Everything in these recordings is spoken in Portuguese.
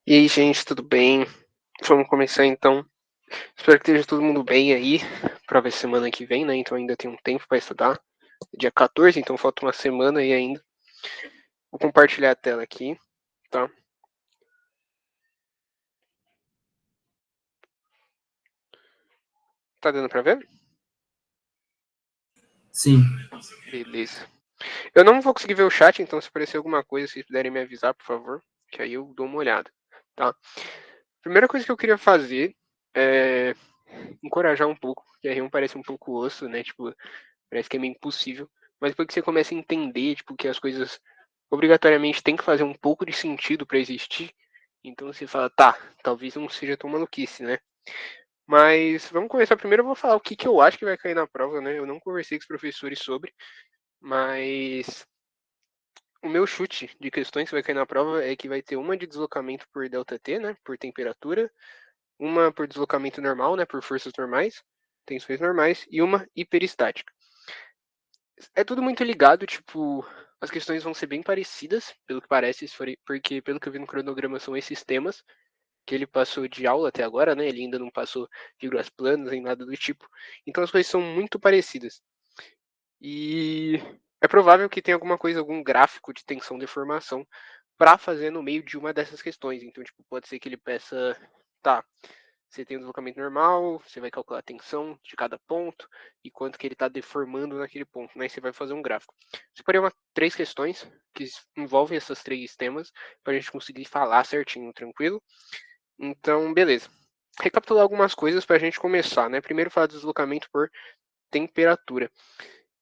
E aí, gente, tudo bem? Vamos começar então. Espero que esteja todo mundo bem aí. Prova semana que vem, né? Então ainda tem um tempo para estudar. Dia 14, então falta uma semana aí ainda. Vou compartilhar a tela aqui, tá? Tá dando para ver? Sim. Beleza. Eu não vou conseguir ver o chat, então se aparecer alguma coisa, se puderem me avisar, por favor, que aí eu dou uma olhada, tá? Primeira coisa que eu queria fazer é encorajar um pouco, que a R1 parece um pouco osso, né? Tipo, parece que é meio impossível. Mas depois que você começa a entender, tipo, que as coisas obrigatoriamente têm que fazer um pouco de sentido para existir, então você fala, tá, talvez não seja tão maluquice, né? Mas vamos começar primeiro, eu vou falar o que, que eu acho que vai cair na prova, né? Eu não conversei com os professores sobre, mas o meu chute de questões que vai cair na prova é que vai ter uma de deslocamento por ΔT, né? Por temperatura, uma por deslocamento normal, né? Por forças normais, tensões normais, e uma hiperestática. É tudo muito ligado, tipo, as questões vão ser bem parecidas, pelo que parece, porque pelo que eu vi no cronograma são esses temas que ele passou de aula até agora, né? Ele ainda não passou figuras planas nem nada do tipo. Então as coisas são muito parecidas. E é provável que tenha alguma coisa, algum gráfico de tensão deformação para fazer no meio de uma dessas questões. Então, tipo, pode ser que ele peça, tá, você tem um deslocamento normal, você vai calcular a tensão de cada ponto e quanto que ele está deformando naquele ponto, né? E você vai fazer um gráfico. Separei três questões que envolvem esses três temas para a gente conseguir falar certinho, tranquilo? Então, beleza. Recapitular algumas coisas para a gente começar, né? Primeiro falar do deslocamento por temperatura.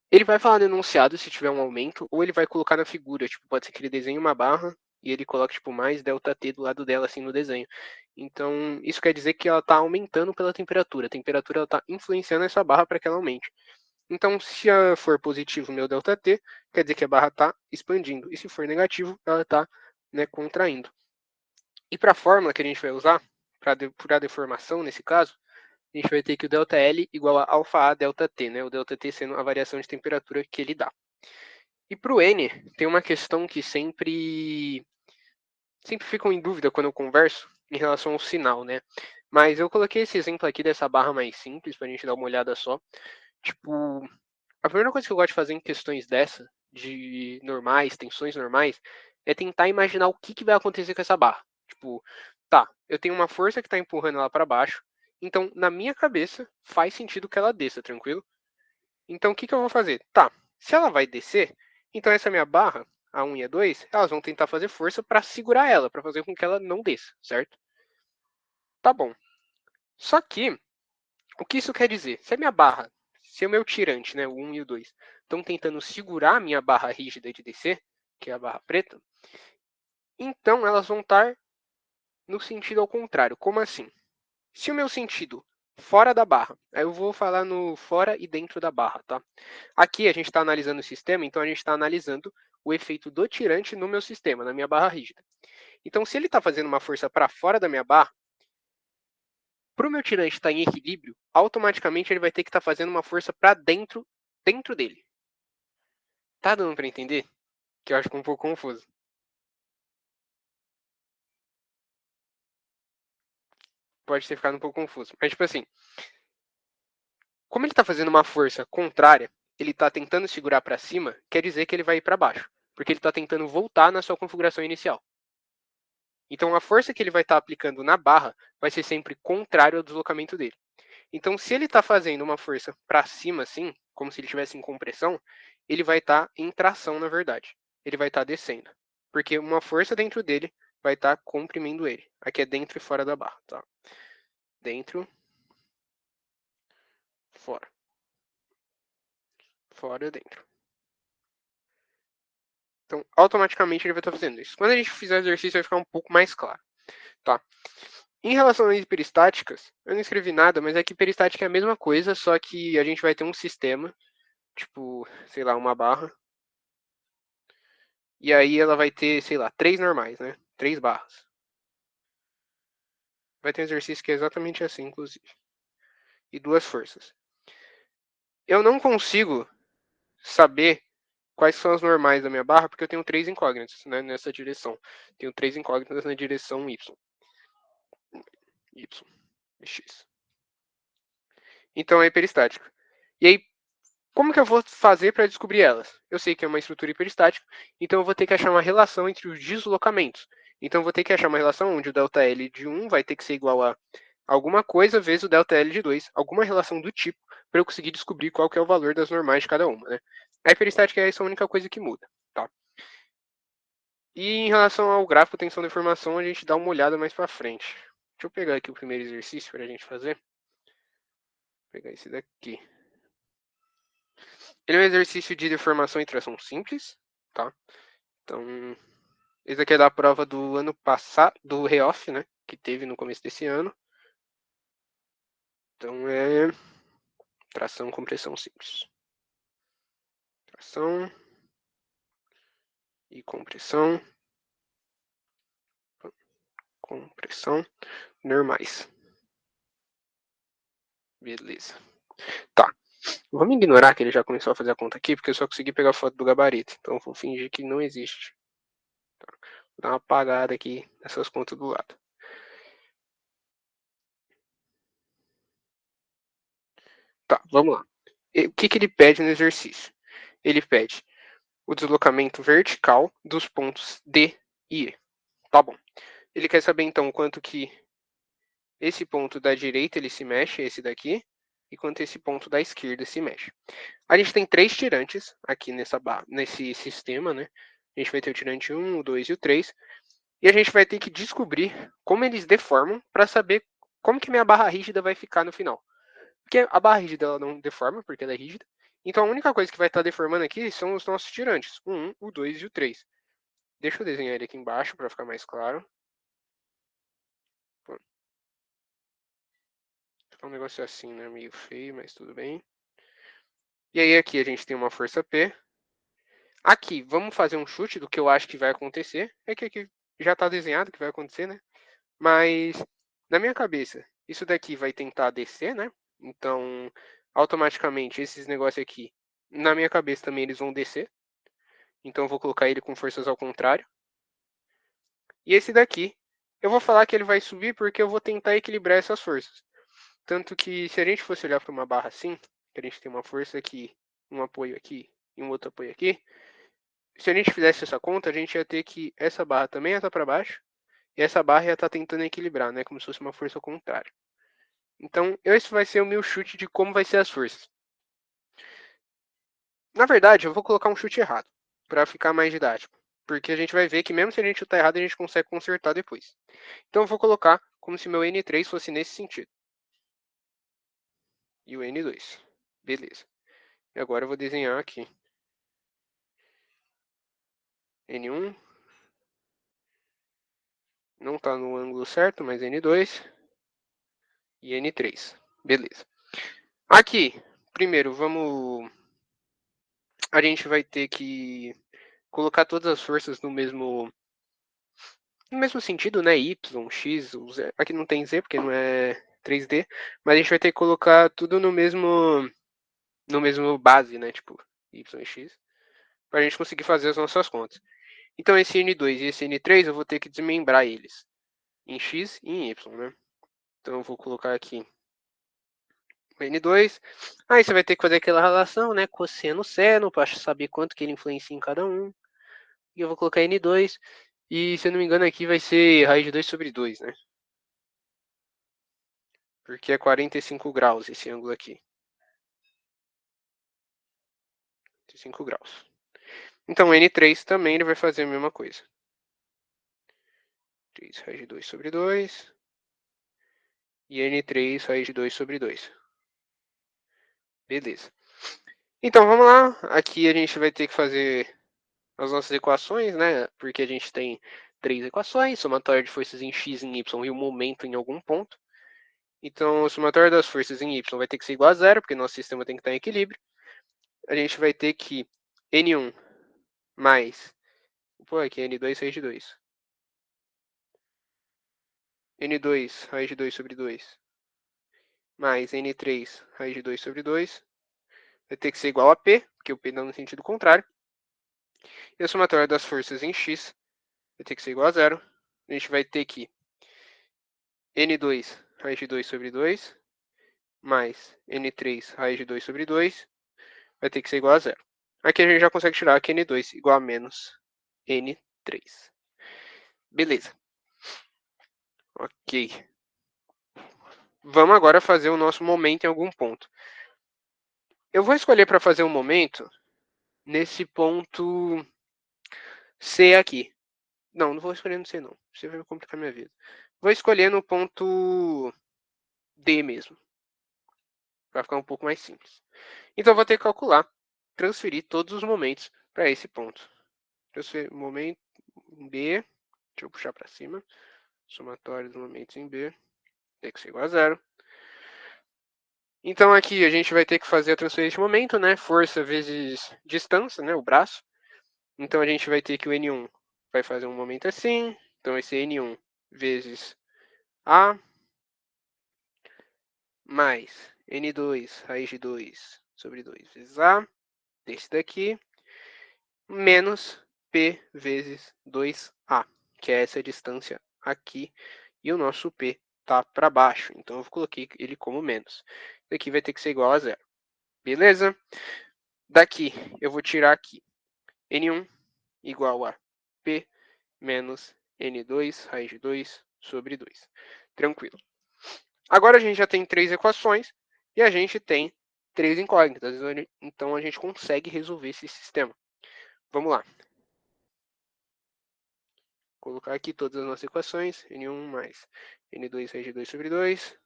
Ele vai falar no enunciado se tiver um aumento, ou ele vai colocar na figura. Tipo, pode ser que ele desenhe uma barra e ele coloque tipo, mais ΔT do lado dela, assim, no desenho. Então, isso quer dizer que ela está aumentando pela temperatura. A temperatura está influenciando essa barra para que ela aumente. Então, se for positivo o meu ΔT, quer dizer que a barra está expandindo. E se for negativo, ela está, né, contraindo. E para a fórmula que a gente vai usar, para a deformação nesse caso, a gente vai ter que o ΔL igual a alfa A ΔT, né? O ΔT sendo a variação de temperatura que ele dá. E para o N, tem uma questão que sempre ficam em dúvida quando eu converso em relação ao sinal, né? Mas eu coloquei esse exemplo aqui dessa barra mais simples para a gente dar uma olhada só. Tipo, a primeira coisa que eu gosto de fazer em questões dessa, de normais, tensões normais, é tentar imaginar o que vai acontecer com essa barra. Tipo, tá, eu tenho uma força que está empurrando ela para baixo, então na minha cabeça faz sentido que ela desça, tranquilo? Então o que eu vou fazer? Tá, se ela vai descer, então essa minha barra, a 1 e a 2, elas vão tentar fazer força para segurar ela, para fazer com que ela não desça, certo? Tá bom. Só que, o que isso quer dizer? Se a minha barra, se o meu tirante, né, o 1 e o 2, estão tentando segurar a minha barra rígida de descer, que é a barra preta, então elas vão estar no sentido ao contrário. Como assim? Se o meu sentido fora da barra, aí eu vou falar no fora e dentro da barra, tá? Aqui a gente está analisando o sistema, então a gente está analisando o efeito do tirante no meu sistema, na minha barra rígida. Então, se ele está fazendo uma força para fora da minha barra, para o meu tirante estar em equilíbrio, automaticamente ele vai ter que estar fazendo uma força para dentro dele. Tá dando para entender? Que eu acho que é um pouco confuso. Pode ter ficado um pouco confuso. Mas, tipo assim, como ele está fazendo uma força contrária, ele está tentando segurar para cima, quer dizer que ele vai ir para baixo. Porque ele está tentando voltar na sua configuração inicial. Então, a força que ele vai estar aplicando na barra vai ser sempre contrário ao deslocamento dele. Então, se ele está fazendo uma força para cima, assim, como se ele estivesse em compressão, ele vai estar em tração, na verdade. Ele vai estar descendo. Porque uma força dentro dele vai estar comprimindo ele. Aqui é dentro e fora da barra. Tá? Dentro, fora. Fora, dentro. Então, automaticamente ele vai estar fazendo isso. Quando a gente fizer o exercício, vai ficar um pouco mais claro. Tá? Em relação às hiperestáticas, eu não escrevi nada, mas é que hiperestática é a mesma coisa, só que a gente vai ter um sistema, tipo, sei lá, uma barra. E aí ela vai ter, sei lá, três normais, né? Três barras. Vai ter um exercício que é exatamente assim, inclusive. E duas forças. Eu não consigo saber quais são as normais da minha barra, porque eu tenho três incógnitas, né, nessa direção. Tenho três incógnitas na direção Y. y e x. Então é hiperestática. E aí, como que eu vou fazer para descobrir elas? Eu sei que é uma estrutura hiperestática, então eu vou ter que achar uma relação entre os deslocamentos. Então eu vou ter que achar uma relação onde o ΔL de 1 vai ter que ser igual a alguma coisa vezes o ΔL de 2, alguma relação do tipo, para eu conseguir descobrir qual que é o valor das normais de cada uma. Né? A hiperestática é essa a única coisa que muda. Tá? E em relação ao gráfico tensão deformação, a gente dá uma olhada mais para frente. Deixa eu pegar aqui o primeiro exercício para a gente fazer. Vou pegar esse daqui. Ele é um exercício de deformação e tração simples, tá? Então, esse aqui é da prova do ano passado, do REOF, né? Que teve no começo desse ano. Então, é tração com pressão simples. Tração e compressão. Compressão normais. Beleza. Tá. Vamos ignorar que ele já começou a fazer a conta aqui, porque eu só consegui pegar a foto do gabarito. Então, vou fingir que não existe. Tá. Vou dar uma apagada aqui nessas contas do lado. Tá, vamos lá. O que ele pede no exercício? Ele pede o deslocamento vertical dos pontos D e E. Tá bom. Ele quer saber então quanto que esse ponto da direita ele se mexe, esse daqui, e quanto esse ponto da esquerda se mexe. A gente tem 3 tirantes aqui nesse sistema, né? A gente vai ter o tirante 1, o 2 e o 3. E a gente vai ter que descobrir como eles deformam para saber como que minha barra rígida vai ficar no final. Porque a barra rígida ela não deforma, porque ela é rígida. Então a única coisa que vai estar deformando aqui são os nossos tirantes, o 1, o 2 e o 3. Deixa eu desenhar ele aqui embaixo para ficar mais claro. É um negócio assim, né? Meio feio, mas tudo bem. E aí aqui a gente tem uma força P. Aqui, vamos fazer um chute do que eu acho que vai acontecer. É que aqui já está desenhado o que vai acontecer, né? Mas na minha cabeça, isso daqui vai tentar descer, né? Então, automaticamente, esses negócios aqui, na minha cabeça também eles vão descer. Então, eu vou colocar ele com forças ao contrário. E esse daqui, eu vou falar que ele vai subir porque eu vou tentar equilibrar essas forças. Tanto que, se a gente fosse olhar para uma barra assim, que a gente tem uma força aqui, um apoio aqui e um outro apoio aqui, se a gente fizesse essa conta, a gente ia ter que essa barra também ia estar para baixo e essa barra ia estar tentando equilibrar, né? Como se fosse uma força ao contrário. Então, esse vai ser o meu chute de como vai ser as forças. Na verdade, eu vou colocar um chute errado, para ficar mais didático. Porque a gente vai ver que mesmo se a gente chutar errado, a gente consegue consertar depois. Então, eu vou colocar como se meu N3 fosse nesse sentido. E o N2. Beleza. E agora eu vou desenhar aqui. N1. Não está no ângulo certo, mas N2. E N3. Beleza. Aqui, primeiro, a gente vai ter que colocar todas as forças no mesmo sentido, né? Y, X, o Z. Aqui não tem Z porque não é 3D, mas a gente vai ter que colocar tudo no mesmo base, né? Tipo, Y e X, para a gente conseguir fazer as nossas contas. Então esse N2 e esse N3 eu vou ter que desmembrar eles em X e em Y, né? Então eu vou colocar aqui o N2. Aí você vai ter que fazer aquela relação, né? Cosseno, seno, para saber quanto que ele influencia em cada um. E eu vou colocar N2. E se eu não me engano aqui vai ser raiz de 2 sobre 2, né? Porque é 45 graus esse ângulo aqui. 45 graus. Então N3 também ele vai fazer a mesma coisa. 3 raiz de 2 sobre 2. E N3 raiz de 2 sobre 2. Beleza. Então vamos lá. Aqui a gente vai ter que fazer as nossas equações, né? Porque a gente tem 3 equações, somatória de forças em x, em y e o momento em algum ponto. Então, o somatório das forças em y vai ter que ser igual a zero, porque nosso sistema tem que estar em equilíbrio. A gente vai ter que N1 mais... Pô, aqui é N2 raiz de 2. N2 raiz de 2 sobre 2 mais N3 raiz de 2 sobre 2 vai ter que ser igual a P, porque o P dá no sentido contrário. E a somatória das forças em x vai ter que ser igual a zero. A gente vai ter que N2 raiz de 2 sobre 2, mais N3 raiz de 2 sobre 2, vai ter que ser igual a zero. Aqui a gente já consegue tirar que N2 igual a menos N3. Beleza. Ok. Vamos agora fazer o nosso momento em algum ponto. Eu vou escolher para fazer um momento nesse ponto C aqui. Não vou escolher no C não. C vai complicar minha vida. Vou escolher no ponto D mesmo. Vai ficar um pouco mais simples. Então eu vou ter que calcular, transferir todos os momentos para esse ponto. Transferir momento B, deixa eu puxar para cima. Somatório dos momentos em B tem que ser igual a zero. Então aqui a gente vai ter que fazer a transferência de momento, né? Força vezes distância, né? O braço. Então a gente vai ter que o N1 vai fazer um momento assim. Então esse N1 vezes A mais N2 raiz de 2 sobre 2 vezes A desse daqui menos P vezes 2A, que é essa distância aqui. E o nosso P está para baixo. Então eu coloquei ele como menos. Isso aqui vai ter que ser igual a zero. Beleza? Daqui eu vou tirar aqui N1 igual a P menos N2 raiz de 2 sobre 2. Tranquilo. Agora a gente já tem três equações e a gente tem três incógnitas. Então a gente consegue resolver esse sistema. Vamos lá. Vou colocar aqui todas as nossas equações. N1 mais N2 raiz de 2 sobre 2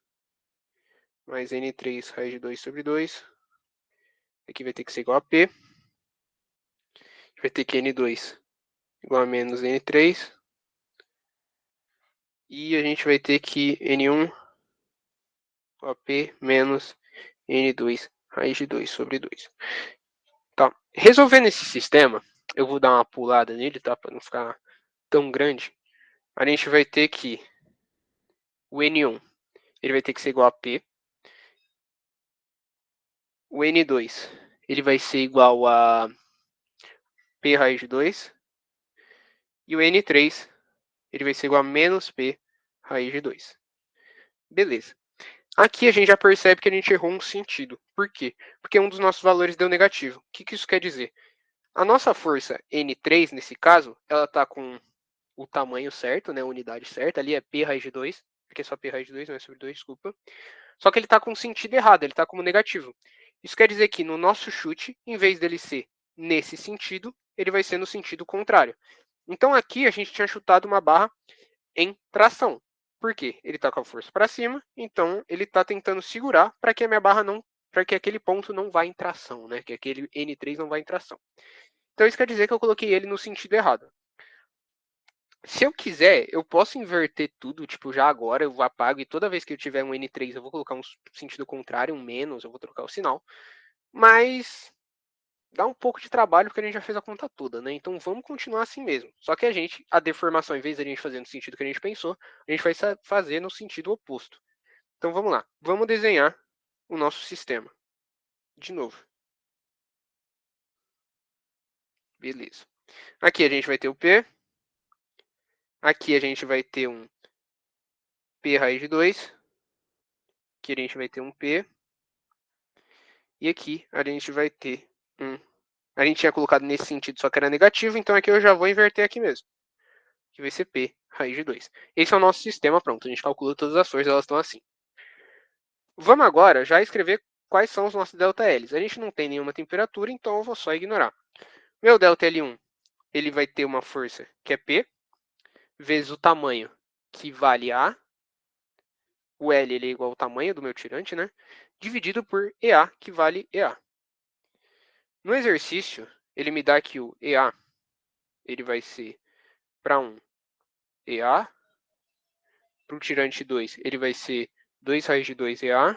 mais N3 raiz de 2 sobre 2. Aqui vai ter que ser igual a P. Vai ter que N2 igual a menos N3. E a gente vai ter que N1 igual a P menos N2 raiz de 2 sobre 2. Tá. Resolvendo esse sistema, eu vou dar uma pulada nele, tá? Para não ficar tão grande. A gente vai ter que o N1 ele vai ter que ser igual a P. O N2 ele vai ser igual a P raiz de 2. E o N3 ele vai ser igual a menos P raiz de 2. Beleza. Aqui a gente já percebe que a gente errou um sentido. Por quê? Porque um dos nossos valores deu negativo. O que isso quer dizer? A nossa força N3, nesse caso, ela está com o tamanho certo, né, a unidade certa. Ali é P raiz de 2, porque é só P raiz de 2, não é sobre 2, desculpa. Só que ele está com o sentido errado, ele está como negativo. Isso quer dizer que no nosso chute, em vez dele ser nesse sentido, ele vai ser no sentido contrário. Então aqui a gente tinha chutado uma barra em tração. Por quê? Ele está com a força para cima, então ele está tentando segurar para que a minha barra não, para que aquele ponto não vá em tração, né? Que aquele N3 não vá em tração. Então isso quer dizer que eu coloquei ele no sentido errado. Se eu quiser, eu posso inverter tudo, tipo, já agora eu apago e toda vez que eu tiver um N3 eu vou colocar um sentido contrário, um menos, eu vou trocar o sinal. Mas dá um pouco de trabalho porque a gente já fez a conta toda, né? Então vamos continuar assim mesmo. Só que a deformação, em vez de a gente fazer no sentido que a gente pensou, a gente vai fazer no sentido oposto. Então vamos lá. Vamos desenhar o nosso sistema. De novo. Beleza. Aqui a gente vai ter o P. Aqui a gente vai ter um P raiz de 2. Aqui a gente vai ter um P. E aqui a gente vai ter um... A gente tinha colocado nesse sentido, só que era negativo, então aqui eu já vou inverter aqui mesmo. Que vai ser P raiz de 2. Esse é o nosso sistema, pronto. A gente calcula todas as forças, elas estão assim. Vamos agora já escrever quais são os nossos ΔLs. A gente não tem nenhuma temperatura, então eu vou só ignorar. Meu ΔL1, ele vai ter uma força que é P, vezes o tamanho, que vale A. O L ele é igual ao tamanho do meu tirante, né? Dividido por EA, que vale EA. No exercício, ele me dá que o EA ele vai ser para 1 EA, para o tirante 2 ele vai ser 2 raiz de 2 EA,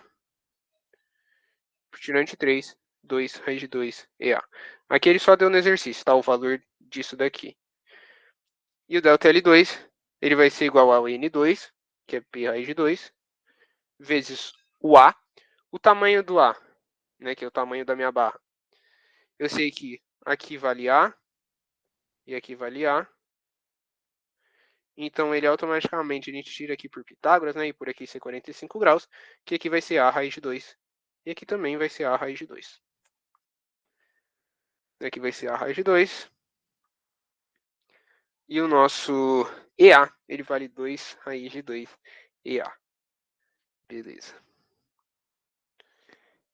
para o tirante 3, 2 raiz de 2 EA. Aqui ele só deu no exercício, tá? O valor disso daqui. E o ΔL2 ele vai ser igual ao N2, que é P raiz de 2, vezes o A. O tamanho do A, né, que é o tamanho da minha barra. Eu sei que aqui vale A e aqui vale A. Então, ele automaticamente, a gente tira aqui por Pitágoras, né? E por aqui ser 45 graus, que aqui vai ser A raiz de 2. E aqui também vai ser A raiz de 2. Aqui vai ser A raiz de 2. E o nosso EA, ele vale 2 raiz de 2 EA. Beleza.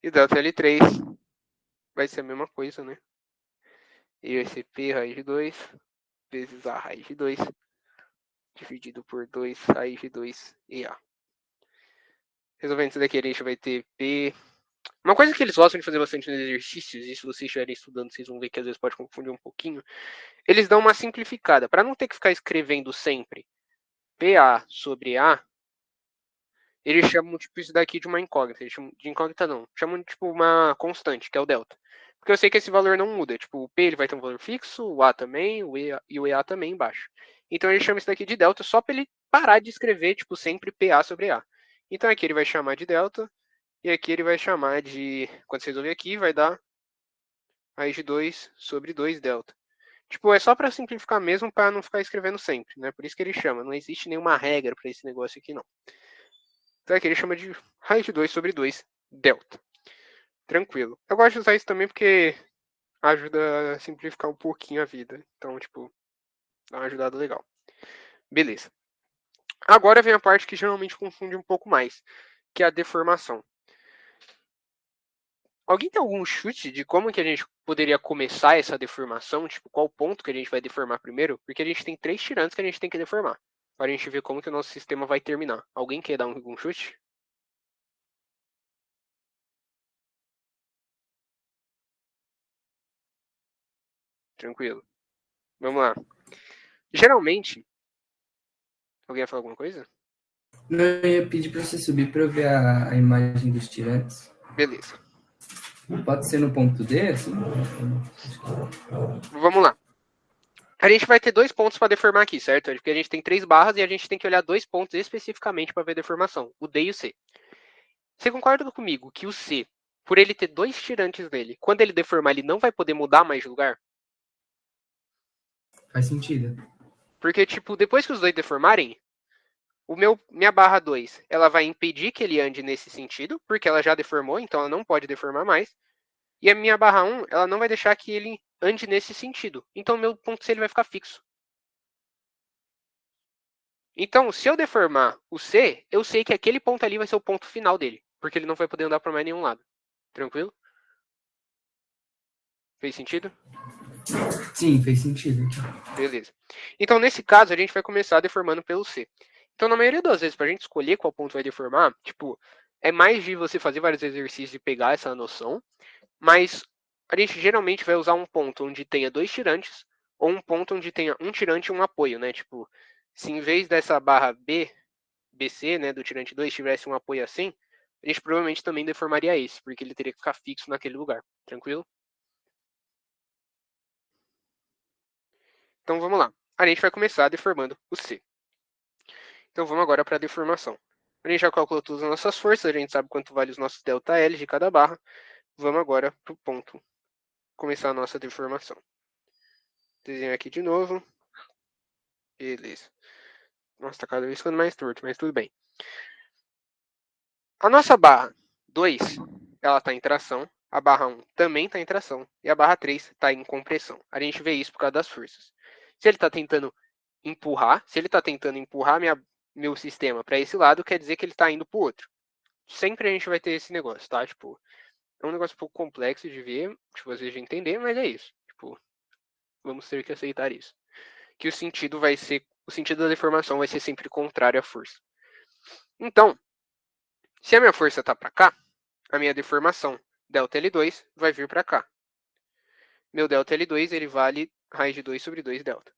E delta L3 vai ser a mesma coisa, né? E vai ser P raiz de 2 vezes A raiz de 2 dividido por 2 raiz de 2 EA. Resolvendo isso daqui, a gente vai ter P. Uma coisa que eles gostam de fazer bastante nos exercícios, e se vocês estiverem estudando, vocês vão ver que às vezes pode confundir um pouquinho. Eles dão uma simplificada, para não ter que ficar escrevendo sempre PA sobre A, eles chamam tipo isso daqui de uma incógnita. Eles chamam de incógnita não, chamam de tipo uma constante, que é o delta. Porque eu sei que esse valor não muda. Tipo, o P ele vai ter um valor fixo, o A também, o E e o EA também embaixo. Então ele chama isso daqui de delta só para ele parar de escrever, tipo, sempre PA sobre A. Então aqui ele vai chamar de delta, e aqui ele vai chamar de. Quando você resolver aqui, vai dar raiz de 2 sobre 2 delta. Tipo, é só para simplificar mesmo, para não ficar escrevendo sempre, né? Por isso que ele chama. Não existe nenhuma regra para esse negócio aqui, não. Então aqui ele chama de raiz de 2 sobre 2 delta. Tranquilo. Eu gosto de usar isso também porque ajuda a simplificar um pouquinho a vida. Então, tipo, dá uma ajudada legal. Beleza. Agora vem a parte que geralmente confunde um pouco mais, que é a deformação. Alguém tem algum chute de como que a gente poderia começar essa deformação? Tipo, qual ponto que a gente vai deformar primeiro? Porque a gente tem 3 tirantes que a gente tem que deformar. Para a gente ver como que o nosso sistema vai terminar. Alguém quer dar algum chute? Tranquilo. Vamos lá. Geralmente. Alguém ia falar alguma coisa? Não, eu ia pedir para você subir para eu ver a imagem dos tirantes. Beleza. Pode ser no ponto D, assim? Vamos lá. A gente vai ter 2 pontos para deformar aqui, certo? Porque a gente tem 3 barras e a gente tem que olhar 2 pontos especificamente para ver a deformação, o D e o C. Você concorda comigo que o C, por ele ter 2 tirantes nele, quando ele deformar, ele não vai poder mudar mais de lugar? Faz sentido. Porque, tipo, depois que os dois deformarem, minha barra 2, ela vai impedir que ele ande nesse sentido, porque ela já deformou, então ela não pode deformar mais. E a minha barra 1, ela não vai deixar que ele ande nesse sentido. Então, meu ponto C ele vai ficar fixo. Então, se eu deformar o C, eu sei que aquele ponto ali vai ser o ponto final dele, porque ele não vai poder andar para mais nenhum lado. Tranquilo? Fez sentido? Sim, fez sentido. Beleza. Então, nesse caso, a gente vai começar deformando pelo C. Então, na maioria das vezes, para a gente escolher qual ponto vai deformar, tipo, é mais de você fazer vários exercícios e pegar essa noção, mas a gente geralmente vai usar um ponto onde tenha 2 tirantes, ou um ponto onde tenha um tirante e um apoio, né? Tipo, se em vez dessa barra B, BC, né, do tirante 2, tivesse um apoio assim, a gente provavelmente também deformaria esse, porque ele teria que ficar fixo naquele lugar. Tranquilo? Então vamos lá. A gente vai começar deformando o C. Então vamos agora para a deformação. A gente já calculou todas as nossas forças, a gente sabe quanto vale os nossos ΔL de cada barra. Vamos agora para o ponto começar a nossa deformação. Desenho aqui de novo. Beleza. Nossa, tá cada vez ficando mais torto, mas tudo bem. A nossa barra 2, ela está em tração. A barra 1 também está em tração. E a barra 3 está em compressão. A gente vê isso por causa das forças. Se ele está tentando empurrar meu sistema para esse lado, quer dizer que ele está indo para o outro. Sempre a gente vai ter esse negócio, tá? Tipo, é um negócio um pouco complexo de ver, tipo, às vezes de entender, mas é isso. Tipo, vamos ter que aceitar isso. Que o sentido da deformação vai ser sempre contrário à força. Então, se a minha força está para cá, a minha deformação ΔL2 vai vir para cá. Meu ΔL2 ele vale raiz de 2 sobre 2 delta.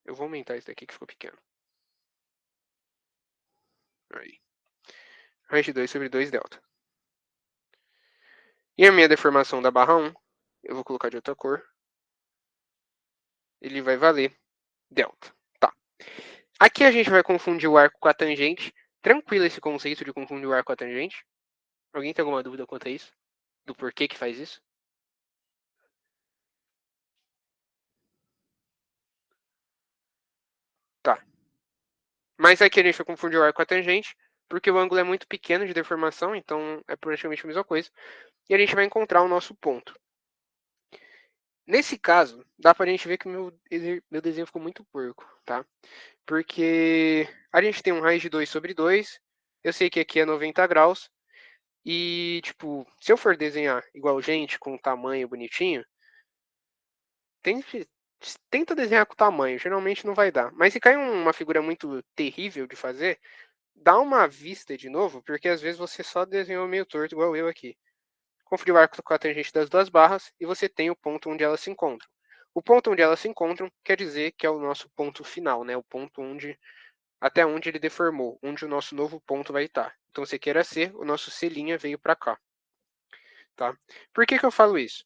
Eu vou aumentar isso daqui que ficou pequeno. Aí. Raiz de 2 sobre 2 delta. E a minha deformação da barra 1, eu vou colocar de outra cor, ele vai valer delta. Tá. Aqui a gente vai confundir o arco com a tangente. Tranquilo esse conceito de confundir o arco com a tangente? Alguém tem alguma dúvida quanto a isso? Do porquê que faz isso? Mas aqui a gente vai confundir o arco com a tangente, porque o ângulo é muito pequeno de deformação, então é praticamente a mesma coisa. E a gente vai encontrar o nosso ponto. Nesse caso, dá pra gente ver que meu desenho ficou muito porco, tá? Porque a gente tem um raiz de 2 sobre 2, eu sei que aqui é 90 graus, e, tipo, se eu for desenhar igual gente, com tamanho bonitinho, tenta desenhar com tamanho, geralmente não vai dar. Mas se cai uma figura muito terrível de fazer, dá uma vista de novo, porque às vezes você só desenhou meio torto, igual eu aqui. Confundir o arco com a tangente das duas barras e você tem o ponto onde elas se encontram. O ponto onde elas se encontram quer dizer que é o nosso ponto final, né? O ponto até onde ele deformou, onde o nosso novo ponto vai estar. Então, se queira ser, o nosso C' veio para cá. Tá? Por que eu falo isso?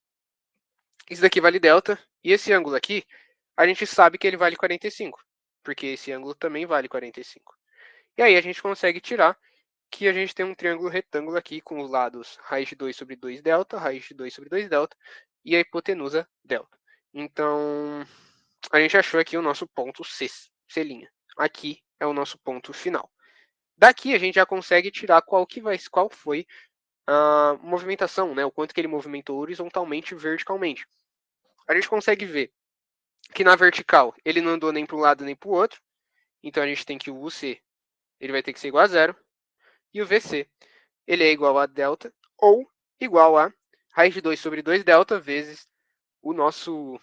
Isso daqui vale delta, e esse ângulo aqui, a gente sabe que ele vale 45, porque esse ângulo também vale 45. E aí a gente consegue tirar que a gente tem um triângulo retângulo aqui com os lados raiz de 2 sobre 2 delta, raiz de 2 sobre 2 delta e a hipotenusa delta. Então, a gente achou aqui o nosso ponto C'. Aqui é o nosso ponto final. Daqui a gente já consegue tirar qual foi a movimentação, né? O quanto que ele movimentou horizontalmente e verticalmente. A gente consegue ver que na vertical ele não andou nem para um lado nem para o outro. Então a gente tem que o UC ele vai ter que ser igual a zero. E o VC ele é igual a delta ou igual a raiz de 2 sobre 2 delta vezes o nosso,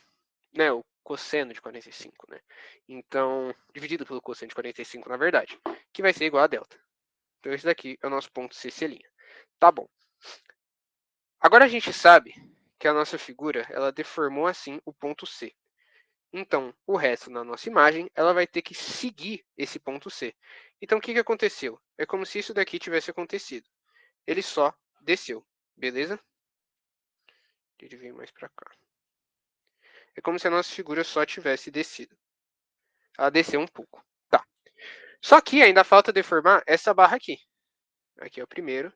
né, o cosseno de 45, né? Então, dividido pelo cosseno de 45, na verdade, que vai ser igual a delta. Então, esse daqui é o nosso ponto C'. Tá bom. Agora a gente sabe que a nossa figura, ela deformou assim o ponto C. Então, o resto na nossa imagem, ela vai ter que seguir esse ponto C. Então, o que aconteceu? É como se isso daqui tivesse acontecido. Ele só desceu, beleza? Ele veio mais para cá. É como se a nossa figura só tivesse descido. Ela desceu um pouco. Tá. Só que ainda falta deformar essa barra aqui. Aqui é o primeiro.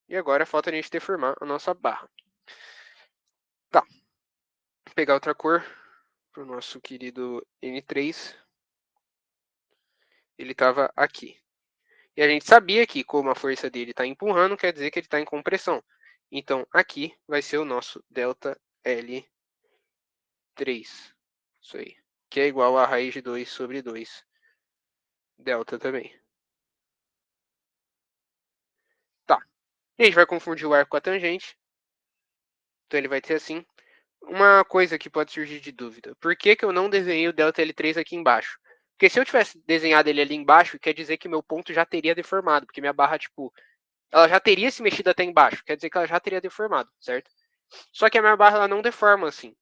E agora falta a gente deformar a nossa barra. Tá. Vou pegar outra cor para o nosso querido N3. Ele estava aqui. E a gente sabia que, como a força dele está empurrando, quer dizer que ele está em compressão. Então, aqui vai ser o nosso delta L3. Isso aí. Que é igual a raiz de 2 sobre 2 delta também. Tá. E a gente vai confundir o arco com a tangente. Então, ele vai ter assim. Uma coisa que pode surgir de dúvida. Por que eu não desenhei o delta L3 aqui embaixo? Porque se eu tivesse desenhado ele ali embaixo, quer dizer que meu ponto já teria deformado. Porque minha barra, tipo, ela já teria se mexido até embaixo. Quer dizer que ela já teria deformado, certo? Só que a minha barra ela não deforma assim.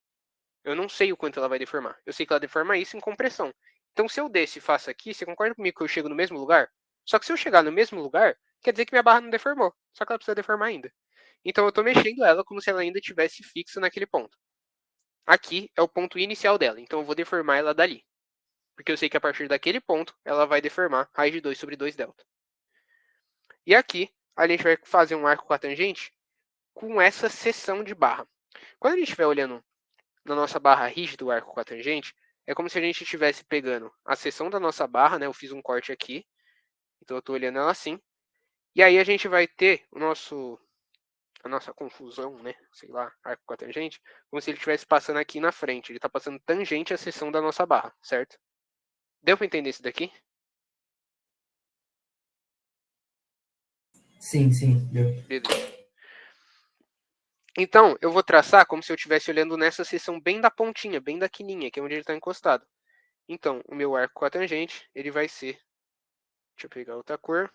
Eu não sei o quanto ela vai deformar. Eu sei que ela deforma isso em compressão. Então, se eu desço e faço aqui, você concorda comigo que eu chego no mesmo lugar? Só que se eu chegar no mesmo lugar, quer dizer que minha barra não deformou. Só que ela precisa deformar ainda. Então, eu estou mexendo ela como se ela ainda estivesse fixa naquele ponto. Aqui é o ponto inicial dela. Então, eu vou deformar ela dali. Porque eu sei que a partir daquele ponto, ela vai deformar raiz de 2 sobre 2 delta. E aqui, a gente vai fazer um arco com a tangente com essa seção de barra. Quando a gente estiver olhando na nossa barra rígida do arco com a tangente, é como se a gente estivesse pegando a seção da nossa barra, né? Eu fiz um corte aqui, então eu estou olhando ela assim. E aí a gente vai ter a nossa confusão, né? Sei lá, arco com a tangente, como se ele estivesse passando aqui na frente. Ele está passando tangente à seção da nossa barra, certo? Deu para entender isso daqui? Sim, sim, deu. Beleza. Então, eu vou traçar como se eu estivesse olhando nessa seção bem da pontinha, bem da quininha, que é onde ele está encostado. Então, o meu arco com a tangente, ele vai ser... Deixa eu pegar outra cor.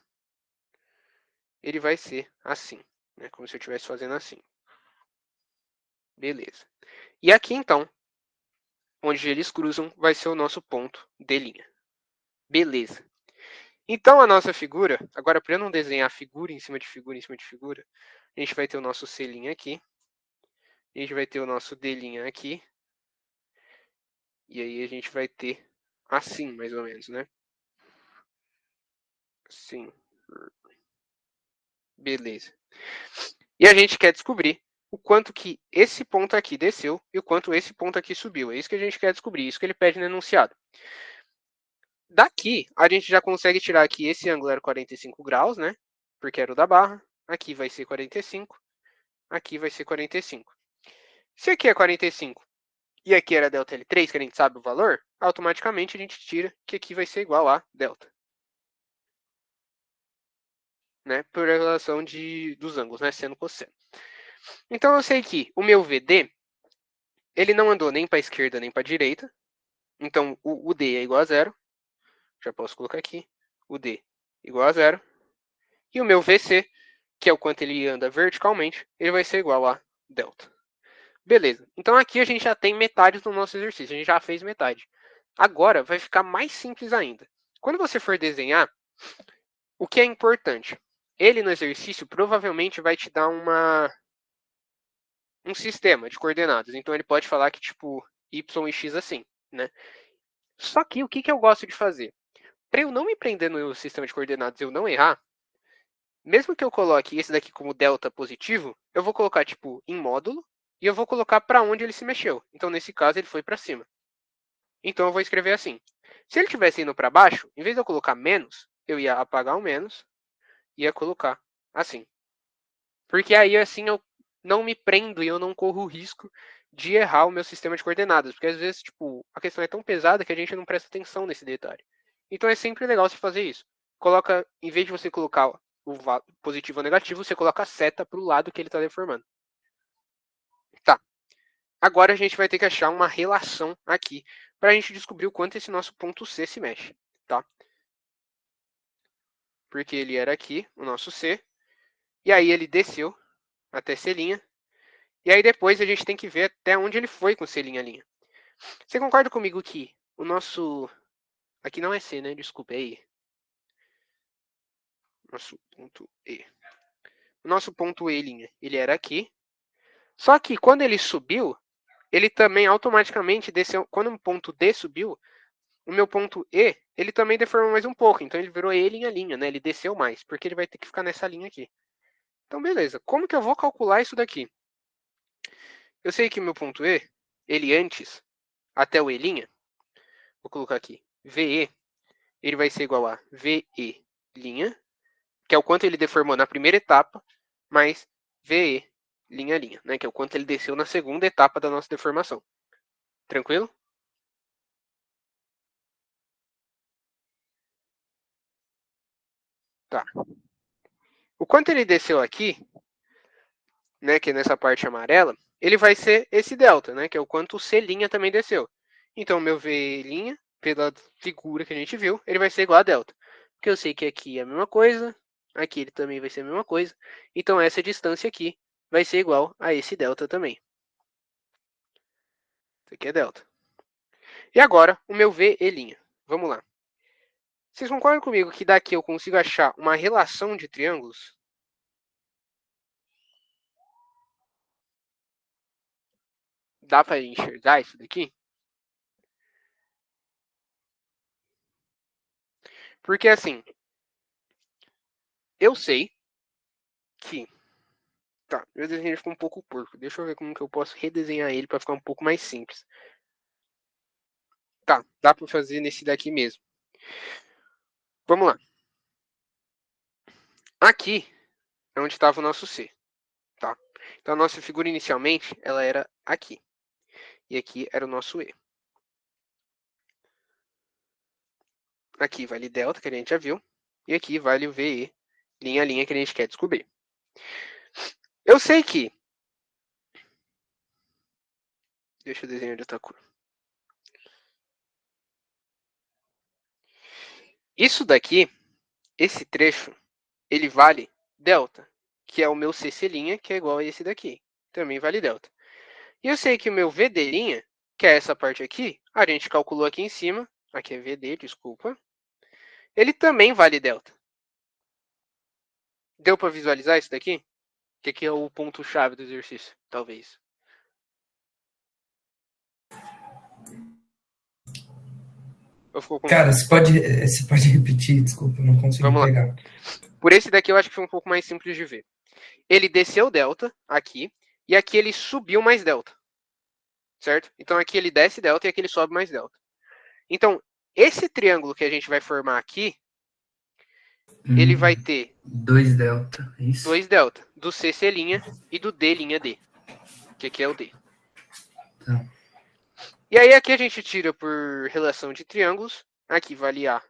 Ele vai ser assim, né? Como se eu estivesse fazendo assim. Beleza. E aqui, então, onde eles cruzam, vai ser o nosso ponto de. Beleza. Então, a nossa figura, agora para eu não desenhar figura em cima de figura em cima de figura, a gente vai ter o nosso C' aqui. A gente vai ter o nosso D' aqui. E aí a gente vai ter assim, mais ou menos, né? Assim. Beleza. E a gente quer descobrir o quanto que esse ponto aqui desceu e o quanto esse ponto aqui subiu. É isso que a gente quer descobrir, isso que ele pede no enunciado. Daqui, a gente já consegue tirar que esse ângulo era 45 graus, né? Porque era o da barra. Aqui vai ser 45. Aqui vai ser 45. Se aqui é 45 e aqui era delta L3, que a gente sabe o valor, automaticamente a gente tira que aqui vai ser igual a delta. Né? Por relação dos ângulos, né? Seno e cosseno. Então eu sei que o meu VD, ele não andou nem para a esquerda nem para a direita. Então o D é igual a zero. Já posso colocar aqui. O D igual a zero. E o meu VC, que é o quanto ele anda verticalmente, ele vai ser igual a delta. Beleza. Então aqui a gente já tem metade do nosso exercício. A gente já fez metade. Agora vai ficar mais simples ainda. Quando você for desenhar, o que é importante? Ele no exercício provavelmente vai te dar um sistema de coordenadas. Então ele pode falar que tipo y e x assim, né? Só que o que eu gosto de fazer? Para eu não me prender no sistema de coordenadas e eu não errar, mesmo que eu coloque esse daqui como delta positivo, eu vou colocar tipo em módulo e eu vou colocar para onde ele se mexeu. Então nesse caso ele foi para cima. Então eu vou escrever assim. Se ele tivesse indo para baixo, em vez de eu colocar menos, eu ia apagar o menos e ia colocar assim. Porque aí assim eu não me prendo e eu não corro o risco de errar o meu sistema de coordenadas. Porque às vezes, tipo, a questão é tão pesada que a gente não presta atenção nesse detalhe. Então é sempre legal você fazer isso. Coloca, em vez de você colocar o positivo ou negativo, você coloca a seta para o lado que ele está deformando. Tá. Agora a gente vai ter que achar uma relação aqui para a gente descobrir o quanto esse nosso ponto C se mexe. Tá? Porque ele era aqui, o nosso C. E aí ele desceu até C'. E aí depois a gente tem que ver até onde ele foi com C'. Você concorda comigo que o nosso... Aqui não é C, né? Desculpa, é E. Nosso ponto E. O nosso ponto E', ele era aqui. Só que quando ele subiu, ele também automaticamente desceu. Quando o ponto D subiu, o meu ponto E, ele também deformou mais um pouco. Então ele virou E', né? Ele desceu mais, porque ele vai ter que ficar nessa linha aqui. Então, beleza. Como que eu vou calcular isso daqui? Eu sei que o meu ponto E, ele antes, até o E', vou colocar aqui, VE, ele vai ser igual a VE', que é o quanto ele deformou na primeira etapa, mais VE', né, que é o quanto ele desceu na segunda etapa da nossa deformação. Tranquilo? Tá. O quanto ele desceu aqui, né, que é nessa parte amarela, ele vai ser esse delta, né, que é o quanto o C' também desceu. Então, meu V', pela figura que a gente viu, ele vai ser igual a delta. Porque eu sei que aqui é a mesma coisa, aqui ele também vai ser a mesma coisa. Então, essa distância aqui vai ser igual a esse delta também. Isso aqui é delta. E agora, o meu VE'. Vamos lá. Vocês concordam comigo que daqui eu consigo achar uma relação de triângulos? Dá para enxergar isso daqui? Porque assim, eu sei que... Tá, meu desenho ficou um pouco porco. Deixa eu ver como que eu posso redesenhar ele para ficar um pouco mais simples. Tá, dá para fazer nesse daqui mesmo. Vamos lá. Aqui é onde estava o nosso C. Tá? Então a nossa figura inicialmente ela era aqui. E aqui era o nosso E. Aqui vale delta, que a gente já viu. E aqui vale o VE, linha a linha, que a gente quer descobrir. Eu sei que... Deixa eu desenhar de outra cor. Isso daqui, esse trecho, ele vale delta, que é o meu CC', que é igual a esse daqui. Também vale delta. E eu sei que o meu VD', que é essa parte aqui, a gente calculou aqui em cima. Aqui é VD, desculpa. Ele também vale delta. Deu para visualizar isso daqui? Que aqui é o ponto-chave do exercício, talvez. Cara, você pode repetir? Desculpa, eu não consegui Vamos lá. pegar. Por esse daqui eu acho que foi um pouco mais simples de ver. Ele desceu delta aqui, e aqui ele subiu mais delta. Certo? Então aqui ele desce delta e aqui ele sobe mais delta. Então, esse triângulo que a gente vai formar aqui, ele vai ter 2 delta, é isso? 2 delta, do CC' e do D', que aqui é o D. Tá. E aí aqui a gente tira por relação de triângulos, aqui vale A,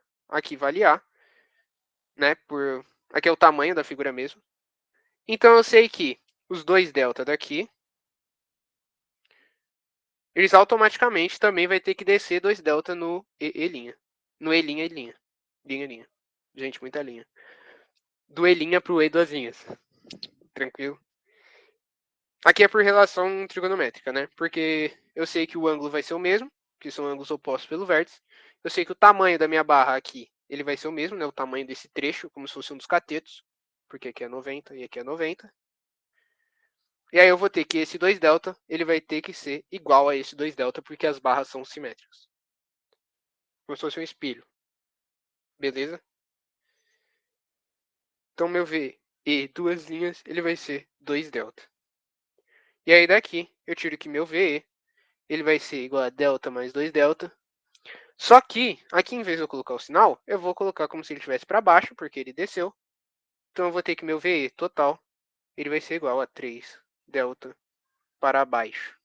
né? Aqui é o tamanho da figura mesmo. Então eu sei que os 2 delta daqui, eles automaticamente também vai ter que descer 2 delta no E'. No E'. Linha. Gente, muita linha. Do E' pro E duas linhas. Tranquilo? Aqui é por relação trigonométrica, né? Porque eu sei que o ângulo vai ser o mesmo, que são ângulos opostos pelo vértice. Eu sei que o tamanho da minha barra aqui, ele vai ser o mesmo, né? O tamanho desse trecho, como se fosse um dos catetos. Porque aqui é 90 e aqui é 90. E aí eu vou ter que esse 2 delta, ele vai ter que ser igual a esse 2 delta, porque as barras são simétricas. Como se fosse um espelho. Beleza? Então meu V e duas linhas, ele vai ser 2 delta. E aí daqui, eu tiro que meu VE, ele vai ser igual a delta mais 2 delta. Só que, aqui em vez de eu colocar o sinal, eu vou colocar como se ele estivesse para baixo, porque ele desceu. Então eu vou ter que meu VE total, ele vai ser igual a 3 delta para baixo.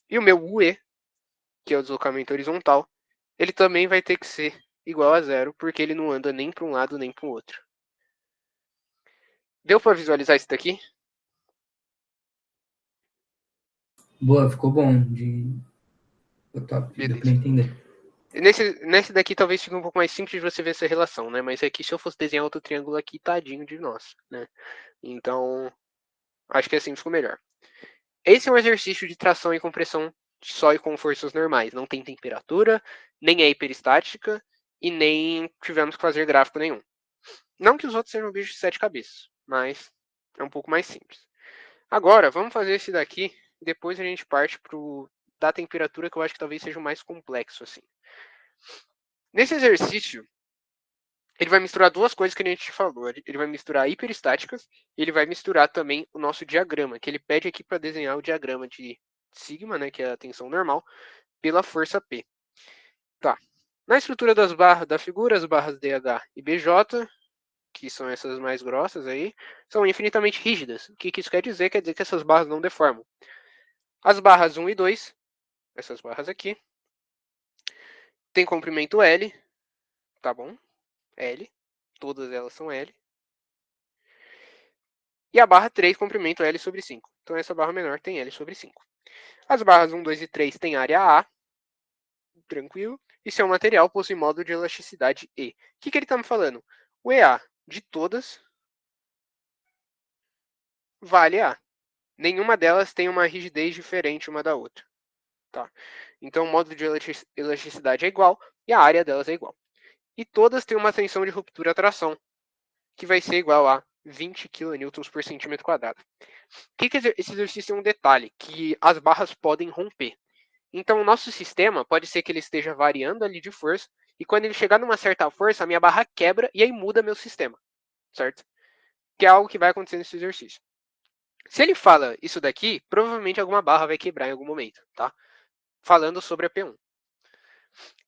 E o meu UE, que é o deslocamento horizontal, ele também vai ter que ser igual a zero, porque ele não anda nem para um lado nem para o outro. Deu para visualizar isso daqui? Boa, ficou bom. Ficou top, deu pra Beleza. entender. Nesse daqui talvez fique um pouco mais simples de você ver essa relação, né? Mas aqui se eu fosse desenhar outro triângulo aqui, tadinho de nós, né? Então, acho que assim ficou melhor. Esse é um exercício de tração e compressão só e com forças normais. Não tem temperatura, nem é hiperestática e nem tivemos que fazer gráfico nenhum. Não que os outros sejam bichos de 7 cabeças, mas é um pouco mais simples. Agora, vamos fazer esse daqui e depois a gente parte pro da temperatura, que eu acho que talvez seja o mais complexo assim. Nesse exercício, ele vai misturar duas coisas que a gente falou. Ele vai misturar hiperestáticas e ele vai misturar também o nosso diagrama, que ele pede aqui para desenhar o diagrama de sigma, né, que é a tensão normal, pela força P. Tá. Na estrutura das barras da figura, as barras DH e BJ, que são essas mais grossas aí, são infinitamente rígidas. O que isso quer dizer? Quer dizer que essas barras não deformam. As barras 1 e 2, essas barras aqui, tem comprimento L, tá bom? L, todas elas são L. E a barra 3, comprimento L sobre 5. Então essa barra menor tem L sobre 5. As barras 1, 2 e 3 têm área A, tranquilo. E seu material possui módulo de elasticidade E. O que ele está me falando? O EA de todas vale A. Nenhuma delas tem uma rigidez diferente uma da outra. Tá? Então o módulo de elasticidade é igual e a área delas é igual. E todas têm uma tensão de ruptura tração, que vai ser igual a 20 kN por centímetro quadrado. Esse exercício é um detalhe, que as barras podem romper. Então, o nosso sistema pode ser que ele esteja variando ali de força, e quando ele chegar numa certa força, a minha barra quebra e aí muda meu sistema, certo? Que é algo que vai acontecer nesse exercício. Se ele fala isso daqui, provavelmente alguma barra vai quebrar em algum momento, tá? Falando sobre a P1.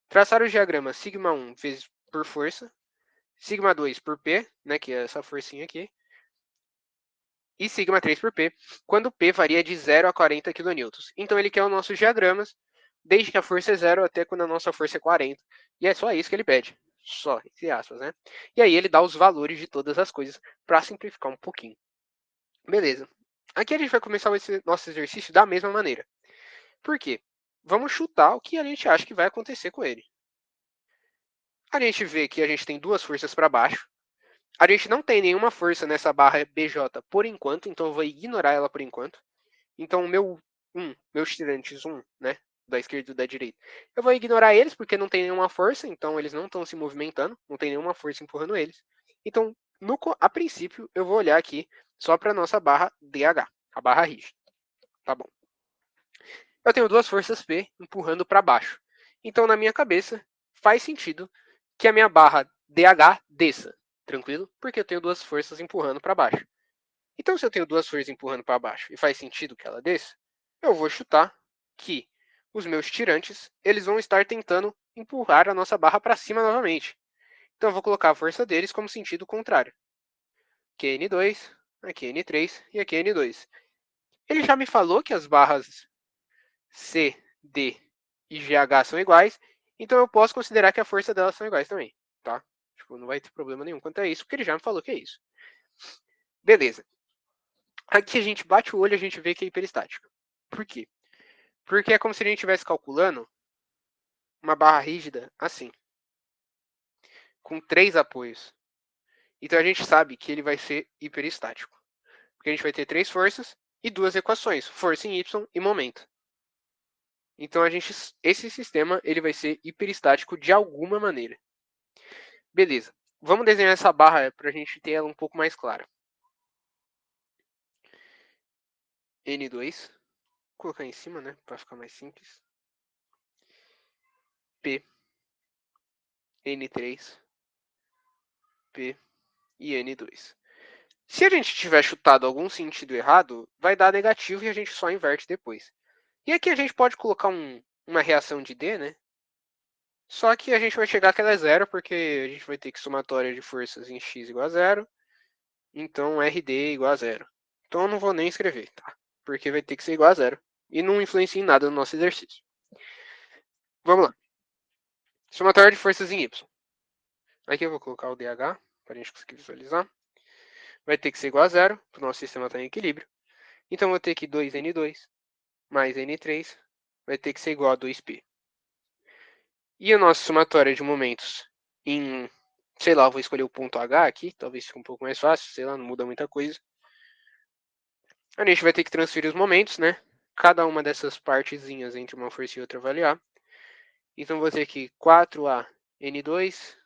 Traçar o diagrama sigma 1 vezes por força, sigma 2 por P, né, que é essa forcinha aqui, e sigma 3 por P, quando P varia de 0 a 40 kN. Então ele quer os nossos diagramas, desde que a força é 0 até quando a nossa força é 40. E é só isso que ele pede. Só, entre aspas, né? E aí ele dá os valores de todas as coisas para simplificar um pouquinho. Beleza. Aqui a gente vai começar esse nosso exercício da mesma maneira. Por quê? Vamos chutar o que a gente acha que vai acontecer com ele. A gente vê que a gente tem duas forças para baixo. A gente não tem nenhuma força nessa barra BJ por enquanto, então eu vou ignorar ela por enquanto. Então, meus tirantes 1, né, da esquerda e da direita, eu vou ignorar eles porque não tem nenhuma força, então eles não estão se movimentando, não tem nenhuma força empurrando eles. Então, a princípio, eu vou olhar aqui só para a nossa barra DH, a barra rígida. Tá bom. Eu tenho duas forças P empurrando para baixo. Então, na minha cabeça, faz sentido que a minha barra DH desça, tranquilo? Porque eu tenho duas forças empurrando para baixo. Então, se eu tenho duas forças empurrando para baixo e faz sentido que ela desça, eu vou chutar que os meus tirantes, eles vão estar tentando empurrar a nossa barra para cima novamente. Então eu vou colocar a força deles como sentido contrário. Aqui é N2, aqui é N3 e aqui é N2. Ele já me falou que as barras C, D e GH são iguais, então eu posso considerar que a força delas são iguais também, tá? Tipo, não vai ter problema nenhum quanto a isso, porque ele já me falou que é isso. Beleza. Aqui a gente bate o olho e a gente vê que é hiperestática. Por quê? Porque é como se a gente estivesse calculando uma barra rígida assim, com 3 apoios. Então a gente sabe que ele vai ser hiperestático. Porque a gente vai ter 3 forças e 2 equações, força em Y e momento. Então esse sistema ele vai ser hiperestático de alguma maneira. Beleza. Vamos desenhar essa barra para a gente ter ela um pouco mais clara. N2. Vou colocar em cima, né? Para ficar mais simples. P. N3. P. E N2. Se a gente tiver chutado algum sentido errado, vai dar negativo e a gente só inverte depois. E aqui a gente pode colocar uma reação de D, né? Só que a gente vai chegar que ela é zero, porque a gente vai ter que somatória de forças em x igual a zero. Então RD igual a zero. Então eu não vou nem escrever, tá? Porque vai ter que ser igual a zero. E não influencia em nada no nosso exercício. Vamos lá. Somatória de forças em Y. Aqui eu vou colocar o DH, para a gente conseguir visualizar. Vai ter que ser igual a zero, para o nosso sistema estar em equilíbrio. Então eu vou ter que 2N2 mais N3 vai ter que ser igual a 2P. E a nossa somatória de momentos em, sei lá, eu vou escolher o ponto H aqui, talvez fique um pouco mais fácil, sei lá, não muda muita coisa. A gente vai ter que transferir os momentos, né? Cada uma dessas partezinhas entre uma força e outra avaliar. Então vou ter que 4AN2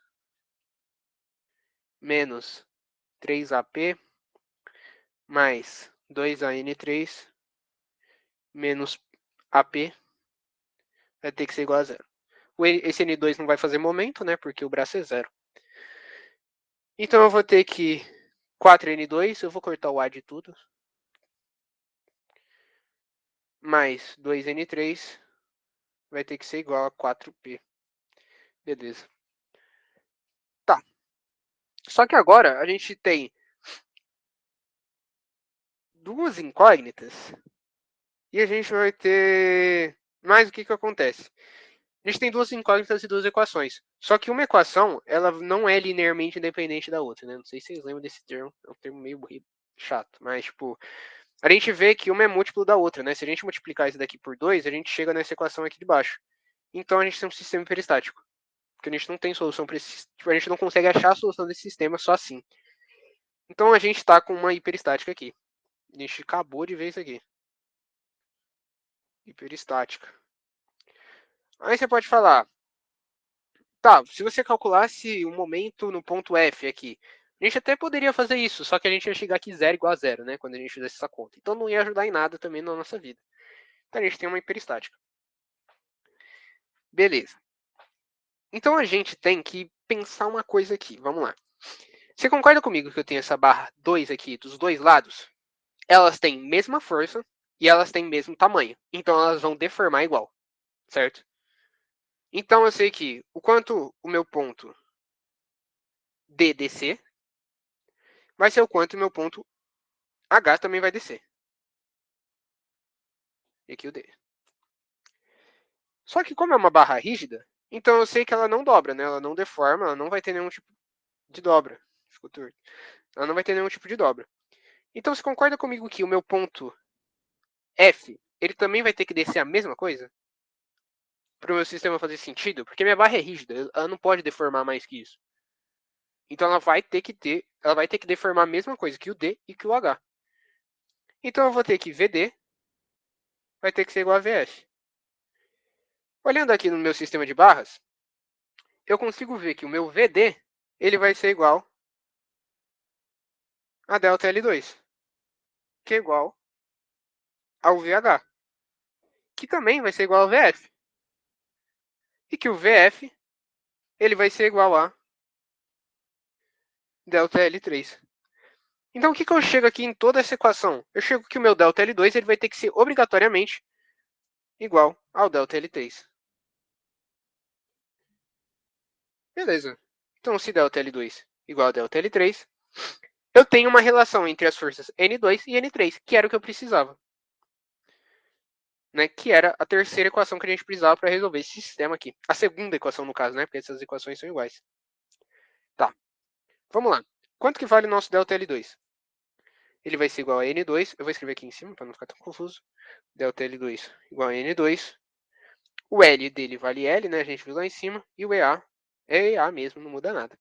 menos 3AP mais 2AN3 menos AP vai ter que ser igual a zero. Esse N2 não vai fazer momento, né? Porque o braço é zero. Então eu vou ter que 4N2, eu vou cortar o A de tudo, mais 2N3 vai ter que ser igual a 4P. Beleza. Tá. Só que agora a gente tem duas incógnitas e a gente vai ter mais o que acontece. A gente tem duas incógnitas e duas equações. Só que uma equação, ela não é linearmente independente da outra, né? Não sei se vocês lembram desse termo, é um termo meio chato, mas tipo, a gente vê que uma é múltiplo da outra, né? Se a gente multiplicar isso daqui por 2, a gente chega nessa equação aqui de baixo. Então a gente tem um sistema hiperestático. Porque a gente não tem solução para esse. Tipo, a gente não consegue achar a solução desse sistema só assim. Então a gente está com uma hiperestática aqui. A gente acabou de ver isso aqui. Hiperestática. Aí você pode falar, tá, se você calculasse o momento no ponto F aqui, a gente até poderia fazer isso, só que a gente ia chegar aqui zero igual a zero, né, quando a gente fizesse essa conta. Então não ia ajudar em nada também na nossa vida. Então a gente tem uma hiperestática. Beleza. Então a gente tem que pensar uma coisa aqui. Vamos lá. Você concorda comigo que eu tenho essa barra 2 aqui dos dois lados? Elas têm mesma força e elas têm mesmo tamanho. Então elas vão deformar igual, certo? Então eu sei que o quanto o meu ponto D descer vai ser o quanto o meu ponto H também vai descer. E aqui o D. Só que como é uma barra rígida, então eu sei que ela não dobra, né? Ela não deforma, ela não vai ter nenhum tipo de dobra. Ficou torto. Ela não vai ter nenhum tipo de dobra. Então você concorda comigo que o meu ponto F, ele também vai ter que descer a mesma coisa? Para o meu sistema fazer sentido? Porque minha barra é rígida, ela não pode deformar mais que isso. Então ela vai ter que deformar a mesma coisa que o D e que o H. Então eu vou ter que VD vai ter que ser igual a VF. Olhando aqui no meu sistema de barras, eu consigo ver que o meu VD ele vai ser igual a delta L2, que é igual ao VH, que também vai ser igual ao VF. E que o VF ele vai ser igual a delta L3. Então o que eu chego aqui em toda essa equação? Eu chego que o meu delta L2 ele vai ter que ser obrigatoriamente igual ao ΔL3. Beleza. Então, se ΔL2 igual a ΔL3, eu tenho uma relação entre as forças N2 e N3, que era o que eu precisava. Né, que era a terceira equação que a gente precisava para resolver esse sistema aqui. A segunda equação, no caso, né? Porque essas equações são iguais. Tá. Vamos lá. Quanto que vale o nosso ΔL2? Ele vai ser igual a N2. Eu vou escrever aqui em cima para não ficar tão confuso. ΔL2 igual a N2. O L dele vale L, né? A gente viu lá em cima. E o EA é EA mesmo, não muda nada.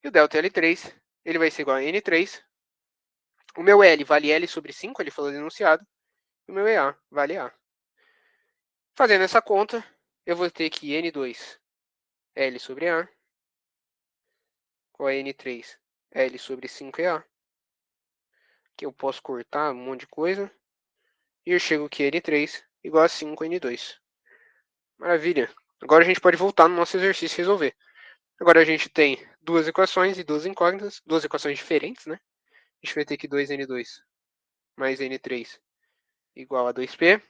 E o ΔL3, ele vai ser igual a N3. O meu L vale L sobre 5, ele falou no enunciado. E o meu EA vale A. Fazendo essa conta, eu vou ter que N2 L sobre A com a N3 L sobre 5EA. Que eu posso cortar um monte de coisa. E eu chego que N3 igual a 5N2. Maravilha. Agora a gente pode voltar no nosso exercício e resolver. Agora a gente tem duas equações e duas incógnitas. Duas equações diferentes, né? A gente vai ter que 2N2 mais N3 igual a 2P.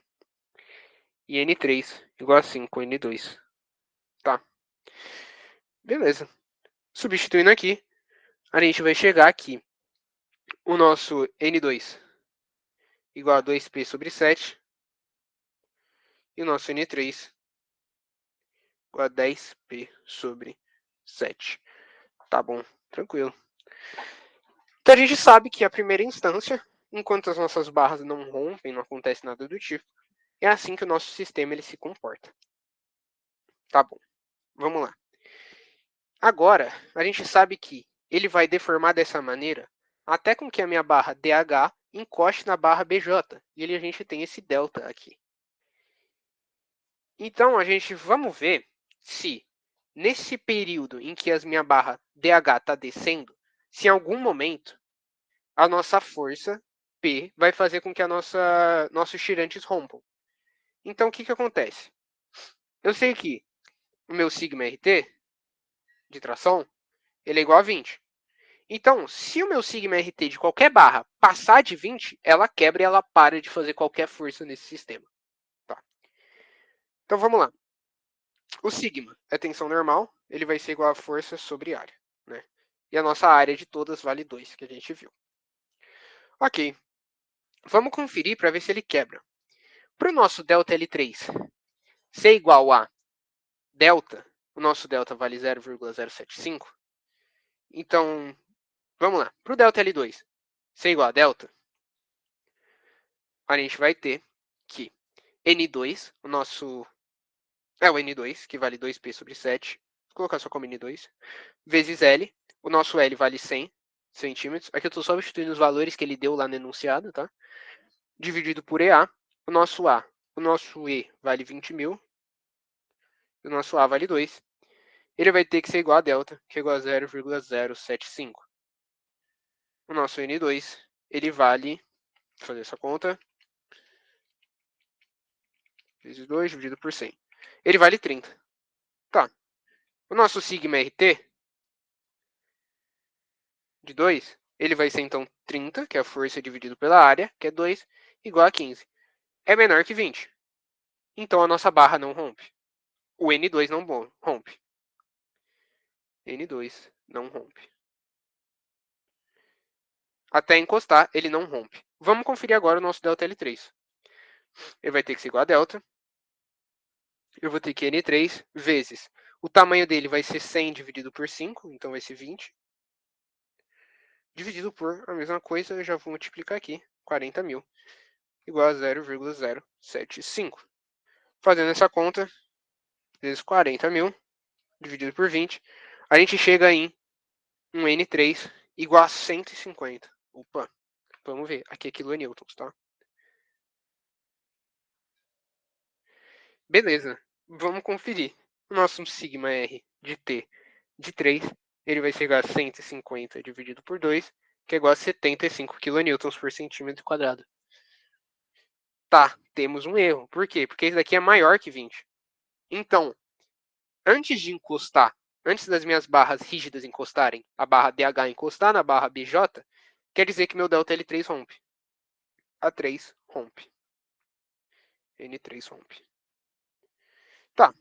E N3 igual a 5N2. Tá. Beleza. Substituindo aqui, a gente vai chegar aqui. O nosso N2 igual a 2P sobre 7. E o nosso N3 igual a 10P sobre 7. Tá bom, tranquilo. Então a gente sabe que a primeira instância, enquanto as nossas barras não rompem, não acontece nada do tipo, é assim que o nosso sistema ele se comporta. Tá bom, vamos lá. Agora, a gente sabe que ele vai deformar dessa maneira até com que a minha barra DH encoste na barra BJ. E a gente tem esse delta aqui. Então, vamos ver se, nesse período em que a minha barra DH está descendo, se em algum momento a nossa força P vai fazer com que nossos tirantes rompam. Então, o que acontece? Eu sei que o meu sigma RT de tração ele é igual a 20. Então, se o meu sigma RT de qualquer barra passar de 20, ela quebra e ela para de fazer qualquer força nesse sistema. Tá. Então, vamos lá. O sigma é tensão normal, ele vai ser igual a força sobre área. Né? E a nossa área de todas vale 2, que a gente viu. Ok. Vamos conferir para ver se ele quebra. Para o nosso ΔL3 ser igual a delta, o nosso delta vale 0,075. Então, vamos lá. Para o ΔL2 ser igual a delta, a gente vai ter que N2, o nosso... É o N2, que vale 2P sobre 7. Vou colocar só como N2. Vezes L. O nosso L vale 100 centímetros. Aqui eu estou substituindo os valores que ele deu lá no enunciado, tá? Dividido por EA. O nosso E vale 20 mil. O nosso A vale 2. Ele vai ter que ser igual a delta, que é igual a 0,075. O nosso N2, ele vale, vou fazer essa conta, vezes 2 dividido por 100. Ele vale 30. Tá. O nosso sigma RT de 2, ele vai ser então 30, que é a força dividido pela área, que é 2, igual a 15. É menor que 20. Então a nossa barra não rompe. O N2 não rompe. N2 não rompe. Até encostar, ele não rompe. Vamos conferir agora o nosso ΔL3. Ele vai ter que ser igual a delta. Eu vou ter que N3 vezes. O tamanho dele vai ser 100 dividido por 5, então vai ser 20. Dividido por a mesma coisa, eu já vou multiplicar aqui, 40 mil, igual a 0,075. Fazendo essa conta, vezes 40 mil, dividido por 20, a gente chega em um N3 igual a 150. Opa, vamos ver. Aqui é quilonewtons, tá? Beleza, vamos conferir. O nosso sigma R de T de 3, ele vai chegar a 150 dividido por 2, que é igual a 75 kN por centímetro quadrado. Tá, temos um erro. Por quê? Porque esse daqui é maior que 20. Então, antes de encostar, antes das minhas barras rígidas encostarem, a barra DH encostar na barra BJ, quer dizer que meu delta L3 rompe. A3 rompe. N3 rompe. Tá.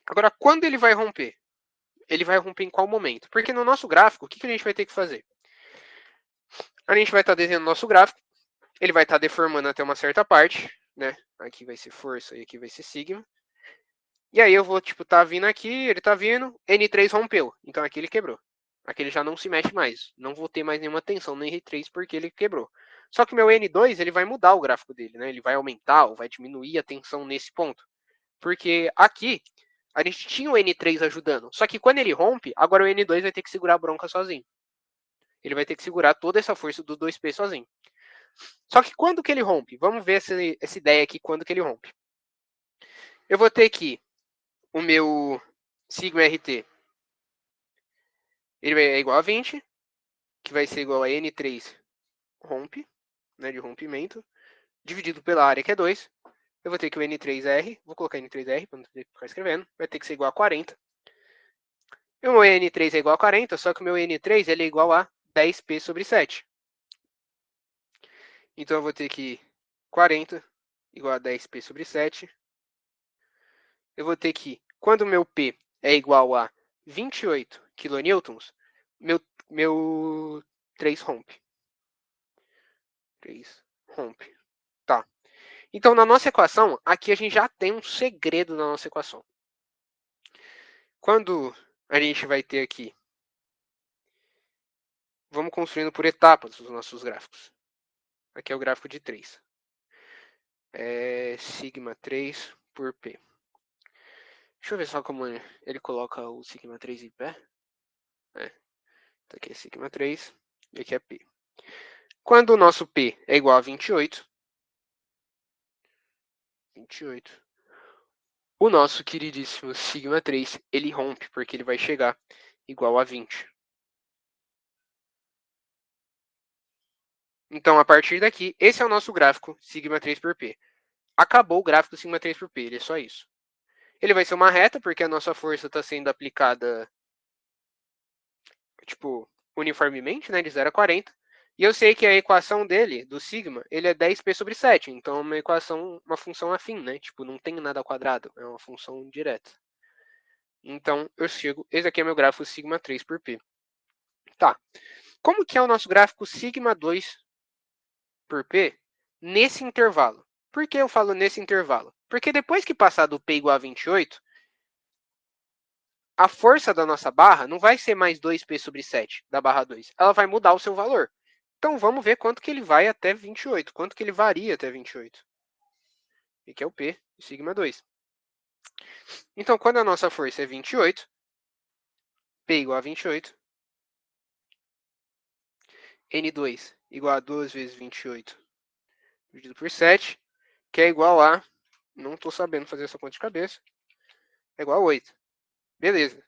Agora, quando ele vai romper? Ele vai romper em qual momento? Porque no nosso gráfico, o que a gente vai ter que fazer? A gente vai estar desenhando o nosso gráfico, ele vai estar deformando até uma certa parte, né? Aqui vai ser força e aqui vai ser sigma. E aí eu vou, tipo, tá vindo aqui, ele tá vindo, N3 rompeu. Então aqui ele quebrou. Aqui ele já não se mexe mais. Não vou ter mais nenhuma tensão no R3 porque ele quebrou. Só que o meu N2, ele vai mudar o gráfico dele, né? Ele vai aumentar ou vai diminuir a tensão nesse ponto. Porque aqui, a gente tinha o N3 ajudando. Só que quando ele rompe, agora o N2 vai ter que segurar a bronca sozinho. Ele vai ter que segurar toda essa força do 2P sozinho. Só que quando que ele rompe? Vamos ver essa ideia aqui, quando que ele rompe. Eu vou ter aqui o meu sigma RT. Ele é igual a 20, que vai ser igual a N3 rompe, né, de rompimento, dividido pela área, que é 2. Eu vou ter que o N3R, vou colocar N3R para não ter que ficar escrevendo, vai ter que ser igual a 40. E o meu N3 é igual a 40, só que o meu N3 ele é igual a 10P sobre 7. Então eu vou ter que 40 igual a 10P sobre 7. Eu vou ter que, quando o meu P é igual a 28 kN, meu 3 rompe. 3 rompe. Tá. Então, na nossa equação, aqui a gente já tem um segredo na nossa equação. Quando a gente vai ter aqui, vamos construindo por etapas os nossos gráficos. Aqui é o gráfico de 3. É sigma 3 por P. Deixa eu ver só como ele coloca o sigma 3 em pé. Então aqui é sigma 3 e aqui é P. Quando o nosso P é igual a 28, o nosso queridíssimo sigma 3, ele rompe, porque ele vai chegar igual a 20. Então, a partir daqui, esse é o nosso gráfico sigma 3 por P. Acabou o gráfico sigma 3 por P, ele é só isso. Ele vai ser uma reta, porque a nossa força está sendo aplicada, tipo, uniformemente, né, de 0 a 40. E eu sei que a equação dele, do sigma, ele é 10p sobre 7. Então, é uma equação, uma função afim, né? Tipo, não tem nada ao quadrado, é uma função direta. Então, eu chego, esse aqui é meu gráfico sigma 3 por P. Tá. Como que é o nosso gráfico sigma 2 por P nesse intervalo? Por que eu falo nesse intervalo? Porque depois que passar do P igual a 28, a força da nossa barra não vai ser mais 2P sobre 7 da barra 2. Ela vai mudar o seu valor. Então, vamos ver quanto que ele vai até 28. Quanto que ele varia até 28. E que é o P, sigma 2. Então, quando a nossa força é 28, P igual a 28, N2 igual a 2 vezes 28 dividido por 7, que é igual a, não estou sabendo fazer essa conta de cabeça, é igual a 8. Beleza.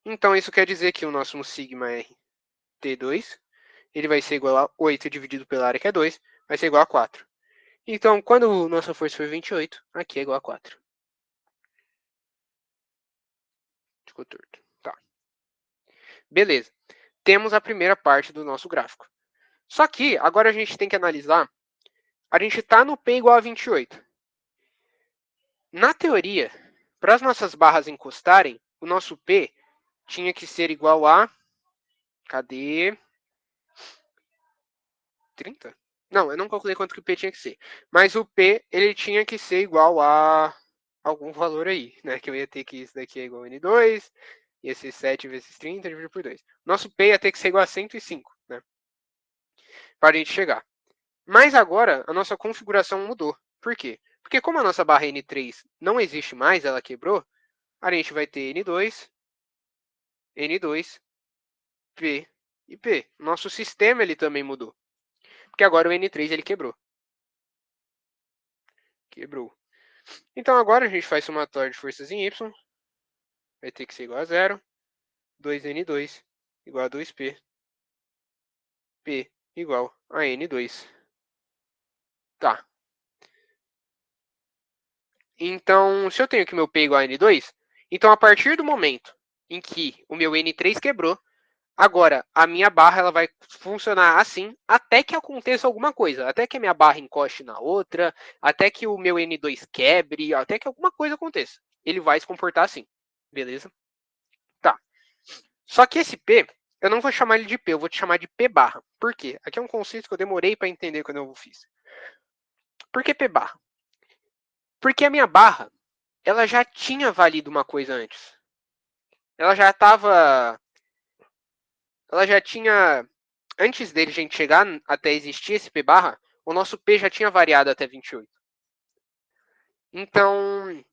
Então, isso quer dizer que o nosso sigma RT2, ele vai ser igual a 8 dividido pela área, que é 2, vai ser igual a 4. Então, quando nossa força for 28, aqui é igual a 4. Ficou torto. Tá. Beleza. Temos a primeira parte do nosso gráfico. Só que, agora a gente tem que analisar, a gente está no P igual a 28. Na teoria, para as nossas barras encostarem, o nosso P tinha que ser igual a... Cadê? 30? Não, eu não calculei quanto que o P tinha que ser. Mas o P, ele tinha que ser igual a algum valor aí, né? Que eu ia ter que isso daqui é igual a N2, ia ser 7 vezes 30 dividido por 2. Nosso P ia ter que ser igual a 105, né? Para a gente chegar. Mas agora, a nossa configuração mudou. Por quê? Porque como a nossa barra N3 não existe mais, ela quebrou, a gente vai ter N2, N2, P e P. Nosso sistema ele também mudou. Porque agora o N3 ele quebrou. Quebrou. Então agora a gente faz somatório de forças em Y. Vai ter que ser igual a 0. 2N2 igual a 2P. P igual a N2. Tá. Então, se eu tenho que meu P igual a N2, então a partir do momento em que o meu N3 quebrou, Agora, a minha barra ela vai funcionar assim até que aconteça alguma coisa. Até que a minha barra encoste na outra, até que o meu N2 quebre, até que alguma coisa aconteça. Ele vai se comportar assim. Beleza? Tá. Só que esse P, eu não vou chamar ele de P, eu vou te chamar de P barra. Por quê? Aqui é um conceito que eu demorei para entender quando eu fiz. Por que P barra? Porque a minha barra, ela já tinha valido uma coisa antes. Ela já estava. Ela já tinha. Antes dele a gente chegar até existir esse P barra, o nosso P já tinha variado até 28. Então,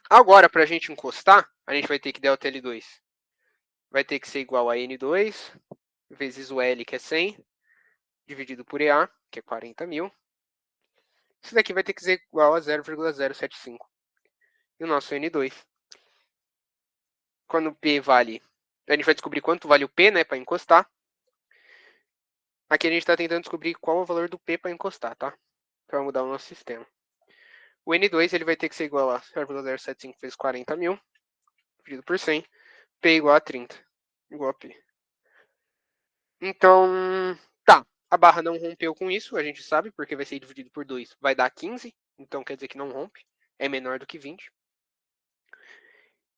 agora para a gente encostar, a gente vai ter que delta L2 vai ter que ser igual a N2 vezes o L, que é 100, dividido por EA, que é 40 mil. Isso daqui vai ter que ser igual a 0,075. E o nosso N2, quando o P vale... A gente vai descobrir quanto vale o P, né, para encostar. Aqui a gente está tentando descobrir qual é o valor do P para encostar, tá? Para mudar o nosso sistema. O N2 ele vai ter que ser igual a 0,075 vezes 40 mil, dividido por 100. P igual a 30, igual a P. Então, tá. A barra não rompeu com isso, a gente sabe, porque vai ser dividido por 2, vai dar 15. Então quer dizer que não rompe. É menor do que 20.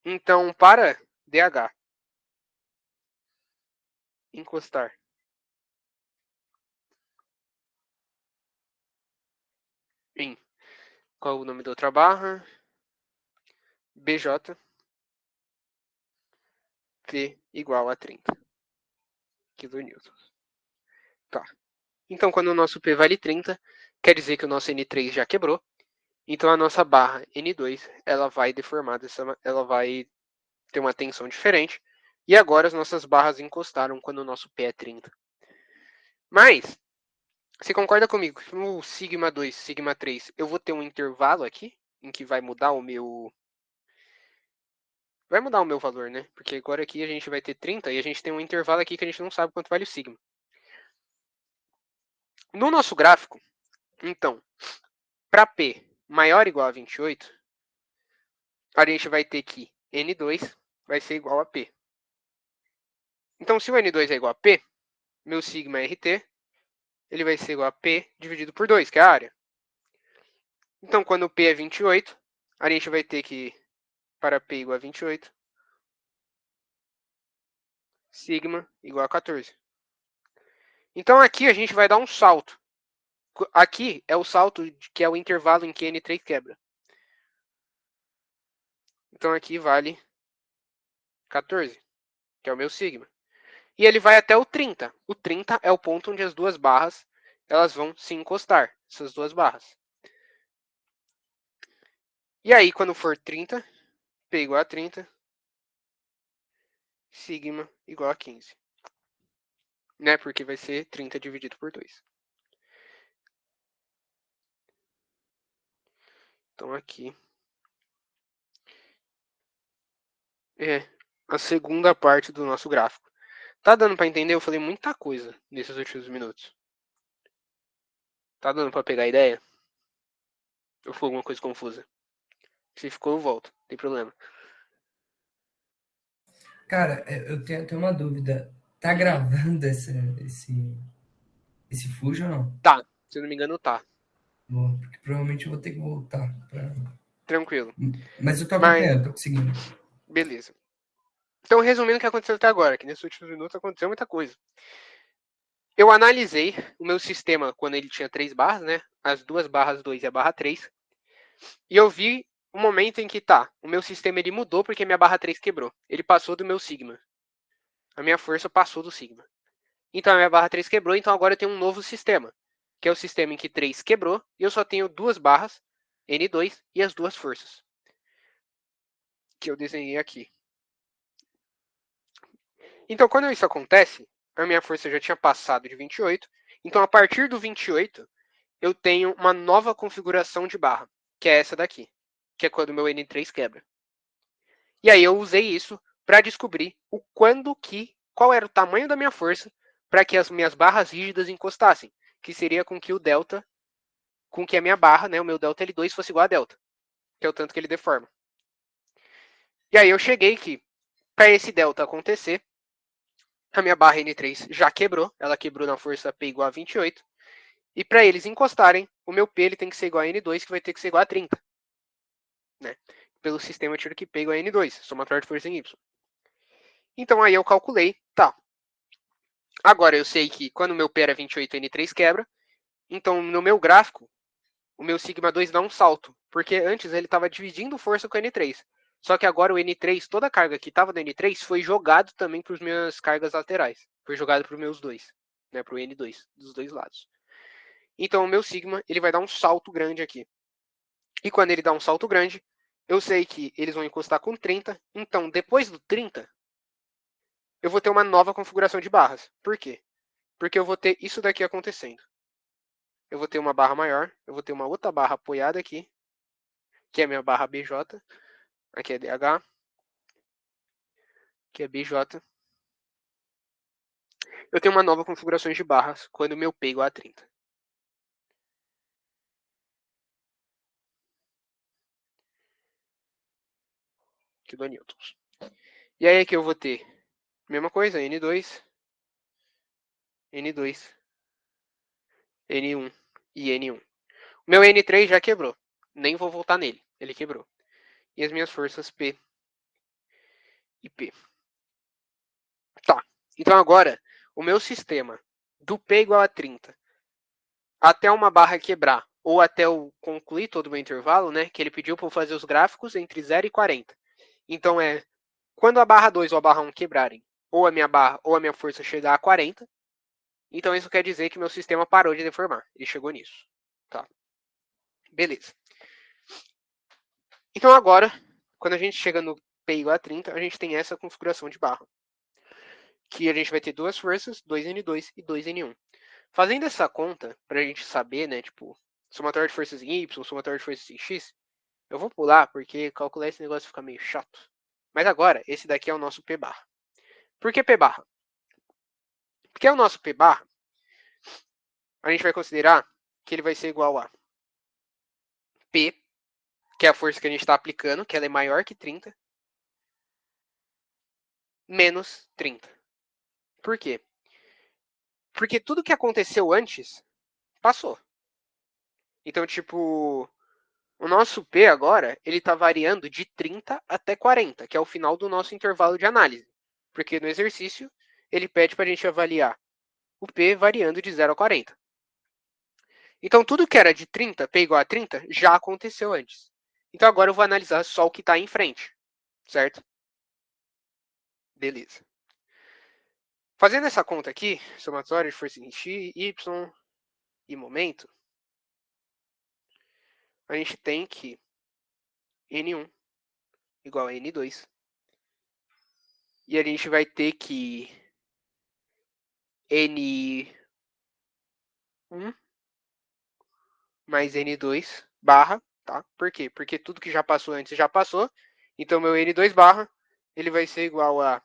Então, para DH encostar em... Qual é o nome da outra barra? BJ P igual a 30 kN. Tá. Então, quando o nosso P vale 30, quer dizer que o nosso N3 já quebrou. Então, a nossa barra N2 ela vai deformar, ela vai ter uma tensão diferente. E agora as nossas barras encostaram quando o nosso P é 30. Mas, você concorda comigo? No sigma 2, sigma 3, eu vou ter um intervalo aqui em que vai mudar o meu... Vai mudar o meu valor, né? Porque agora aqui a gente vai ter 30 e a gente tem um intervalo aqui que a gente não sabe quanto vale o sigma. No nosso gráfico, então, para P maior ou igual a 28, a gente vai ter que N2 vai ser igual a P. Então, se o N2 é igual a P, meu sigma RT, ele vai ser igual a P dividido por 2, que é a área. Então, quando o P é 28, a gente vai ter que, para P igual a 28, sigma igual a 14. Então, aqui a gente vai dar um salto. Aqui é o salto que é o intervalo em que N3 quebra. Então, aqui vale 14, que é o meu sigma. E ele vai até o 30. O 30 é o ponto onde as duas barras elas vão se encostar, essas duas barras. E aí, quando for 30, P igual a 30, sigma igual a 15. Né? Porque vai ser 30 dividido por 2. Então, aqui é a segunda parte do nosso gráfico. Tá dando para entender? Eu falei muita coisa nesses últimos minutos. Tá dando para pegar a ideia? Ou foi alguma coisa confusa? Se ficou, eu volto. Não tem problema. Cara, eu tenho uma dúvida. Tá gravando esse Fuji ou não? Tá. Se eu não me engano, tá. Bom, porque provavelmente eu vou ter que voltar. Tranquilo. Mas eu tô Mas, acompanhando, tô conseguindo. beleza. Então, resumindo o que aconteceu até agora, que nesses últimos minutos aconteceu muita coisa. Eu analisei o meu sistema quando ele tinha 3 barras, né? As duas barras 2 e a barra 3. E eu vi o momento em que tá. O meu sistema ele mudou porque minha barra 3 quebrou. Ele passou do meu sigma. A minha força passou do sigma. Então a minha barra 3 quebrou, então agora eu tenho um novo sistema. Que é o sistema em que 3 quebrou e eu só tenho duas barras, N2, e as duas forças. Que eu desenhei aqui. Então quando isso acontece, a minha força já tinha passado de 28. Então a partir do 28, eu tenho uma nova configuração de barra, que é essa daqui, que é quando o meu N3 quebra. E aí eu usei isso para descobrir qual era o tamanho da minha força para que as minhas barras rígidas encostassem, que seria com que o delta, com que a minha barra, né, o meu delta L2 fosse igual a delta, que é o tanto que ele deforma. E aí eu cheguei que para esse delta acontecer, A minha barra N3 já quebrou, ela quebrou na força P igual a 28. E para eles encostarem, o meu P ele tem que ser igual a N2, que vai ter que ser igual a 30. Né? Pelo sistema eu tiro que P igual a N2, somatório de força em Y. Então aí eu calculei, tá. Agora eu sei que quando o meu P era 28, o N3 quebra. Então no meu gráfico, o meu sigma 2 dá um salto, porque antes ele estava dividindo força com o N3. Só que agora o N3, toda a carga que estava no N3 foi jogado também para as minhas cargas laterais. Foi jogado para os meus dois, né, para o N2, dos dois lados. Então o meu sigma ele vai dar um salto grande aqui. E quando ele dá um salto grande, eu sei que eles vão encostar com 30. Então depois do 30, eu vou ter uma nova configuração de barras. Por quê? Porque eu vou ter isso daqui acontecendo. Eu vou ter uma barra maior, eu vou ter uma outra barra apoiada aqui, que é a minha barra BJ. Aqui é DH, que é BJ. Eu tenho uma nova configuração de barras quando o meu P é igual a 30. Kilonewtons. E aí aqui eu vou ter mesma coisa, N2, N2, N1 e N1. O meu N3 já quebrou. Nem vou voltar nele. Ele quebrou. E as minhas forças P e P. Tá. Então agora, o meu sistema do P igual a 30 até uma barra quebrar, ou até eu concluir todo o meu intervalo, né? Que ele pediu para eu fazer os gráficos entre 0 e 40. Então é quando a barra 2 ou a barra 1 quebrarem, ou a minha barra ou a minha força chegar a 40, então isso quer dizer que meu sistema parou de deformar. Ele chegou nisso. Tá. Beleza. Então agora, quando a gente chega no P igual a 30, a gente tem essa configuração de barra. Que a gente vai ter duas forças, 2N2 e 2N1. Fazendo essa conta, para a gente saber, né, tipo, somatório de forças em Y, somatório de forças em X, eu vou pular porque calcular esse negócio fica meio chato. Mas agora, esse daqui é o nosso P barra. Por que P barra? Porque o nosso P barra, a gente vai considerar que ele vai ser igual a P, que é a força que a gente está aplicando, que ela é maior que 30, menos 30. Por quê? Porque tudo que aconteceu antes passou. Então, tipo, o nosso P agora, ele está variando de 30 até 40, que é o final do nosso intervalo de análise. Porque no exercício, ele pede para a gente avaliar o P variando de 0 a 40. Então, tudo que era de 30, P igual a 30, já aconteceu antes. Então, agora eu vou analisar só o que está em frente, certo? Beleza. Fazendo essa conta aqui, somatório de força em x, y e momento, a gente tem que N1 igual a N2. E a gente vai ter que N1 mais N2 barra, tá? Por quê? Porque tudo que já passou antes já passou. Então, meu N2 barra, ele vai ser igual a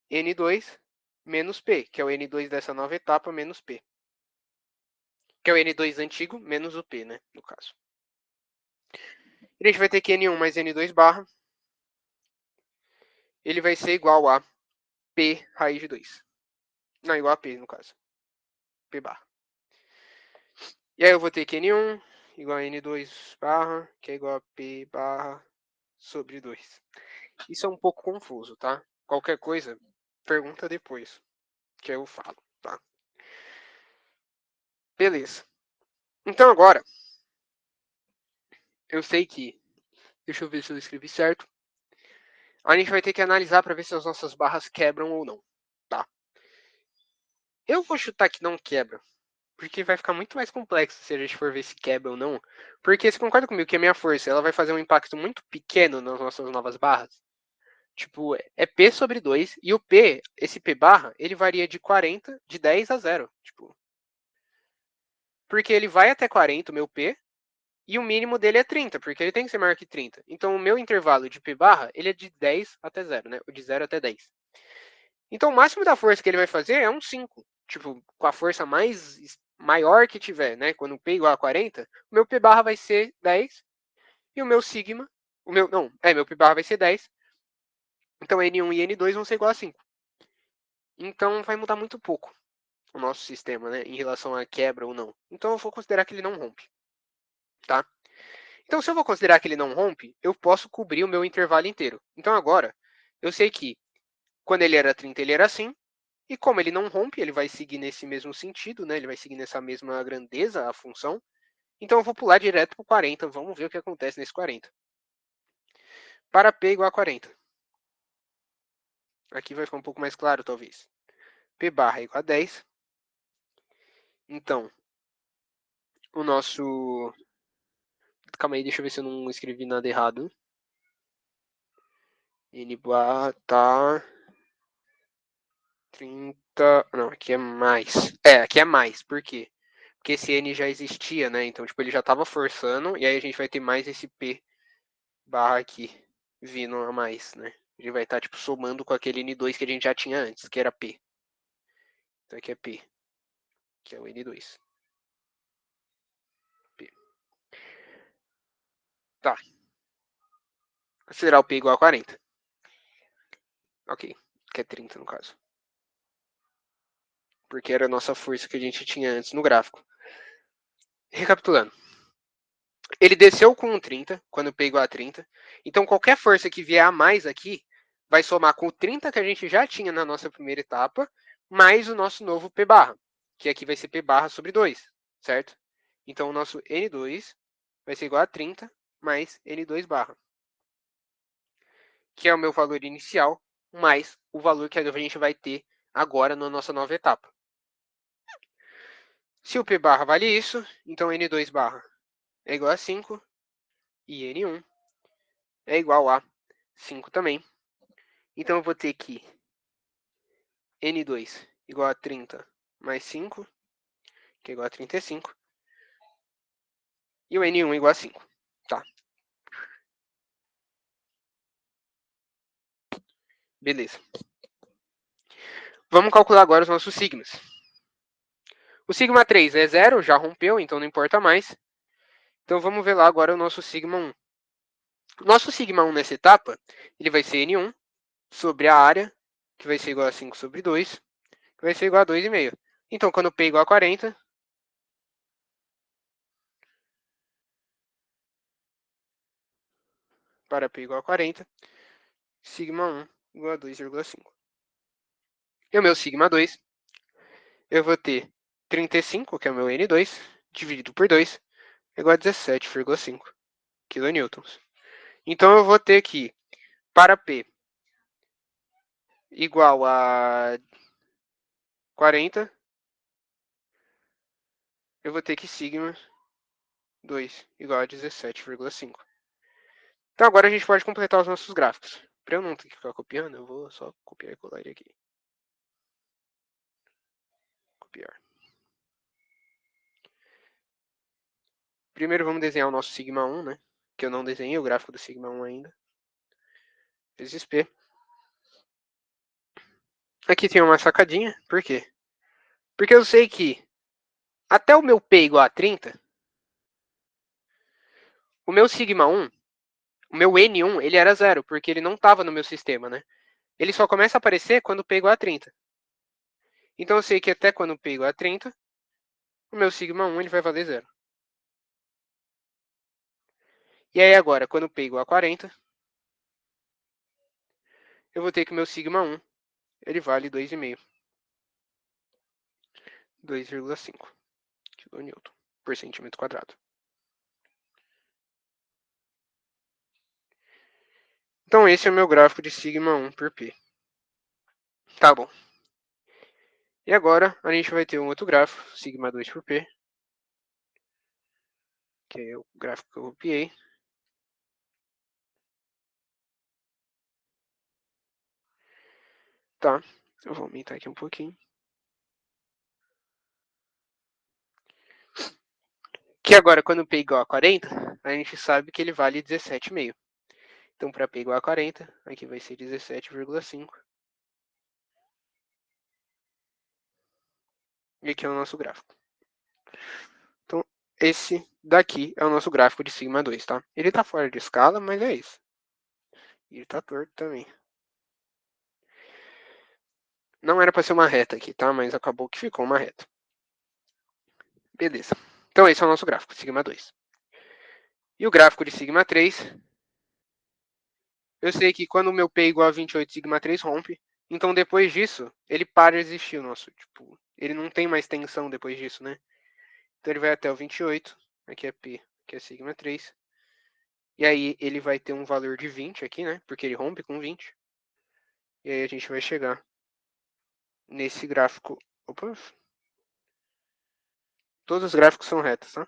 N2 menos P, que é o N2 dessa nova etapa, menos P. Que é o N2 antigo, menos o P, né? No caso. E a gente vai ter que N1 mais N2 barra, ele vai ser igual a P raiz de 2. Não, igual a P, no caso. P barra. E aí eu vou ter que N1 igual a N2 barra, que é igual a P barra sobre 2. Isso é um pouco confuso, tá? Qualquer coisa, pergunta depois, que eu falo, tá? Beleza. Então agora, eu sei que... Deixa eu ver se eu escrevi certo. A gente vai ter que analisar para ver se as nossas barras quebram ou não, tá? Eu vou chutar que não quebra, porque vai ficar muito mais complexo se a gente for ver se quebra ou não. Porque você concorda comigo que a minha força ela vai fazer um impacto muito pequeno nas nossas novas barras? Tipo, é P sobre 2, e o P, esse P barra, ele varia de 40, de 10 a 0. Tipo, porque ele vai até 40, o meu P, e o mínimo dele é 30, porque ele tem que ser maior que 30. Então, o meu intervalo de P barra, ele é de 10 até 0, né? O de 0 até 10. Então, o máximo da força que ele vai fazer é um 5. Tipo, com a força mais maior que tiver, né? Quando o P igual a 40, o meu P barra vai ser 10, e o meu sigma, meu P barra vai ser 10, então N1 e N2 vão ser igual a 5. Então vai mudar muito pouco o nosso sistema, né, em relação à quebra ou não. Então eu vou considerar que ele não rompe, tá? Então se eu vou considerar que ele não rompe, eu posso cobrir o meu intervalo inteiro. Então agora, eu sei que quando ele era 30, ele era assim, e como ele não rompe, ele vai seguir nesse mesmo sentido, né? Ele vai seguir nessa mesma grandeza, a função. Então eu vou pular direto para o 40, vamos ver o que acontece nesse 40. Para P igual a 40. Aqui vai ficar um pouco mais claro, talvez. P barra igual a 10. Então, o nosso... Calma aí, deixa eu ver se eu não escrevi nada errado. N barra tá... 30... Não, aqui é mais. Aqui é mais. Por quê? Porque esse N já existia, né? Então, tipo, ele já estava forçando, e aí a gente vai ter mais esse P barra aqui vindo a mais, né? Ele vai estar, tipo, somando com aquele N2 que a gente já tinha antes, que era P. Então aqui é P, que é o N2. P. Tá. Considerar o P igual a 40. Ok. Que é 30 no caso. Porque era a nossa força que a gente tinha antes no gráfico. Recapitulando. Ele desceu com um 30, quando o P igual a 30. Então qualquer força que vier a mais aqui, vai somar com o 30 que a gente já tinha na nossa primeira etapa, mais o nosso novo P barra, que aqui vai ser P barra sobre 2, certo? Então o nosso N2 vai ser igual a 30 mais N2 barra, que é o meu valor inicial, mais o valor que a gente vai ter agora na nossa nova etapa. Se o P barra vale isso, então N2 barra é igual a 5 e N1 é igual a 5 também. Então eu vou ter que N2 igual a 30 mais 5, que é igual a 35. E o N1 igual a 5. Tá. Beleza. Vamos calcular agora os nossos sigmas. O sigma 3 é 0, já rompeu, então não importa mais. Então vamos ver lá agora o nosso sigma 1. O nosso sigma 1 nessa etapa, ele vai ser N1 sobre a área, que vai ser igual a 5 sobre 2, que vai ser igual a 2,5. Então, quando P igual a 40, para P igual a 40, sigma 1 igual a 2,5. E o meu sigma 2, eu vou ter 35, que é o meu N2, dividido por 2, igual a 17,5 kN. Então, eu vou ter que, para P igual a 40, eu vou ter que sigma 2 igual a 17,5. Então, agora a gente pode completar os nossos gráficos. Para eu não ter que ficar copiando, eu vou só copiar e colar ele aqui. Copiar. Primeiro vamos desenhar o nosso sigma 1, né? Que eu não desenhei o gráfico do sigma 1 ainda. Vezes P. Aqui tem uma sacadinha. Por quê? Porque eu sei que até o meu P igual a 30, o meu sigma 1, o meu N1, ele era 0, porque ele não estava no meu sistema, né? Ele só começa a aparecer quando o P igual a 30. Então eu sei que até quando o P igual a 30, o meu sigma 1 ele vai valer 0. E aí agora, quando o P igual a 40, eu vou ter que o meu sigma 1 ele vale 2,5. 2,5 kN por centímetro quadrado. Então esse é o meu gráfico de sigma 1 por P. Tá bom. E agora a gente vai ter um outro gráfico, sigma 2 por P, que é o gráfico que eu copiei. Tá, eu vou aumentar aqui um pouquinho. Que agora, quando P igual a 40, a gente sabe que ele vale 17,5. Então, para P igual a 40, aqui vai ser 17,5. E aqui é o nosso gráfico. Então, esse daqui é o nosso gráfico de sigma 2, tá? Ele tá fora de escala, mas é isso. E ele tá torto também. Não era para ser uma reta aqui, tá? Mas acabou que ficou uma reta. Beleza. Então esse é o nosso gráfico, sigma 2. E o gráfico de sigma 3, eu sei que quando o meu P é igual a 28, sigma 3 rompe. Então depois disso, ele para de existir o nosso. Tipo, ele não tem mais tensão depois disso, né? Então ele vai até o 28. Aqui é P, aqui é sigma 3. E aí ele vai ter um valor de 20 aqui, né? Porque ele rompe com 20. E aí a gente vai chegar nesse gráfico. Opa! Todos os gráficos são retos, tá?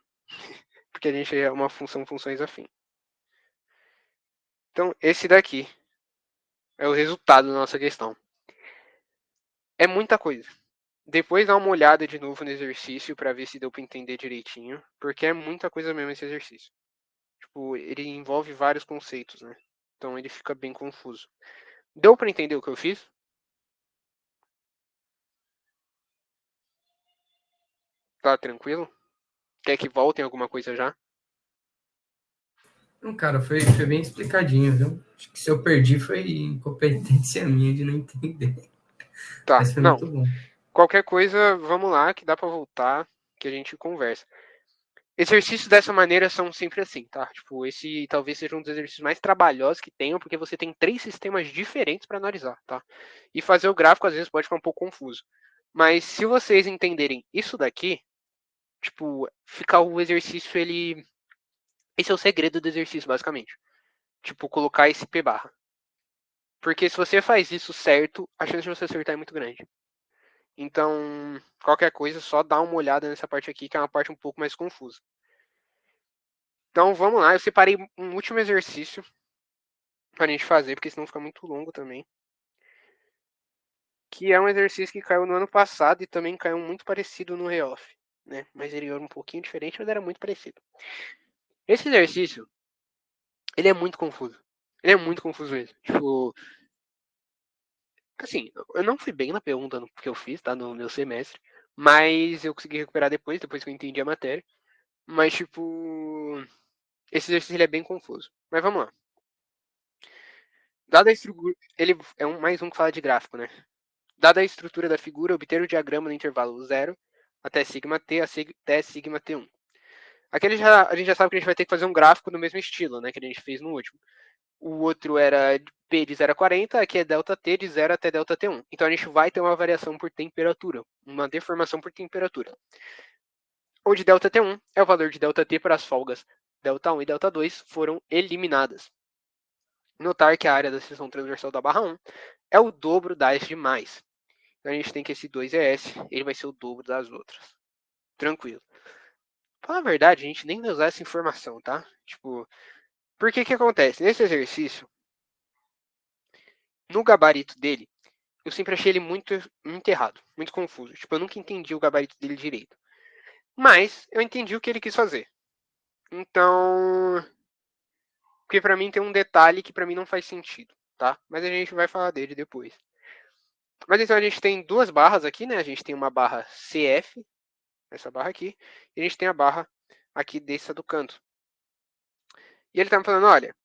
Porque a gente é uma função funções afim. Então, esse daqui é o resultado da nossa questão. É muita coisa. Depois dá uma olhada de novo no exercício para ver se deu para entender direitinho, porque é muita coisa mesmo esse exercício. Tipo, ele envolve vários conceitos, né? Então ele fica bem confuso. Deu para entender o que eu fiz? Tá tranquilo? Quer que voltem alguma coisa já? Não, cara, foi bem explicadinho, viu? Acho que se eu perdi foi incompetência minha de não entender. Tá, Mas foi não. muito bom. Qualquer coisa, vamos lá, que dá para voltar, que a gente conversa. Exercícios dessa maneira são sempre assim, tá? Tipo, esse talvez seja um dos exercícios mais trabalhosos que tenham, porque você tem 3 sistemas diferentes para analisar, tá? E fazer o gráfico às vezes pode ficar um pouco confuso. Mas se vocês entenderem isso daqui, tipo, ficar o exercício, ele. Esse é o segredo do exercício, basicamente. Tipo, colocar esse P barra. Porque se você faz isso certo, a chance de você acertar é muito grande. Então, qualquer coisa, só dá uma olhada nessa parte aqui, que é uma parte um pouco mais confusa. Então, vamos lá. Eu separei um último exercício para a gente fazer, porque senão fica muito longo também. Que é um exercício que caiu no ano passado e também caiu muito parecido no Reoff, né? Mas ele era um pouquinho diferente, mas era muito parecido. Esse exercício, ele é muito confuso. Ele é muito confuso mesmo. Tipo, assim, eu não fui bem na pergunta que eu fiz, tá? No meu semestre. Mas eu consegui recuperar depois que eu entendi a matéria. Mas, tipo, esse exercício ele é bem confuso. Mas vamos lá. Dada a estrutura. Ele é mais um que fala de gráfico, né? Dada a estrutura da figura, obter o diagrama no intervalo 0 até sigma t até sigma t1. Aqui a gente já sabe que a gente vai ter que fazer um gráfico no mesmo estilo, né? Que a gente fez no último. O outro era P de 0 a 40, aqui é delta T de 0 até delta T1. Então a gente vai ter uma variação por temperatura, uma deformação por temperatura. Onde delta T1 é o valor de delta T para as folgas delta 1 e delta 2 foram eliminadas. Notar que a área da seção transversal da barra 1 é o dobro da S de mais. Então a gente tem que esse 2 é S, ele vai ser o dobro das outras. Tranquilo. Pra falar a verdade, a gente nem vai usar essa informação, tá? Tipo, por que que acontece? Nesse exercício, no gabarito dele, eu sempre achei ele muito errado, muito confuso. Tipo, eu nunca entendi o gabarito dele direito. Mas eu entendi o que ele quis fazer. Então, porque pra mim tem um detalhe que pra mim não faz sentido, tá? Mas a gente vai falar dele depois. Mas então a gente tem duas barras aqui, né? A gente tem uma barra CF, essa barra aqui, e a gente tem a barra aqui dessa do canto. E ele tá me falando, olha,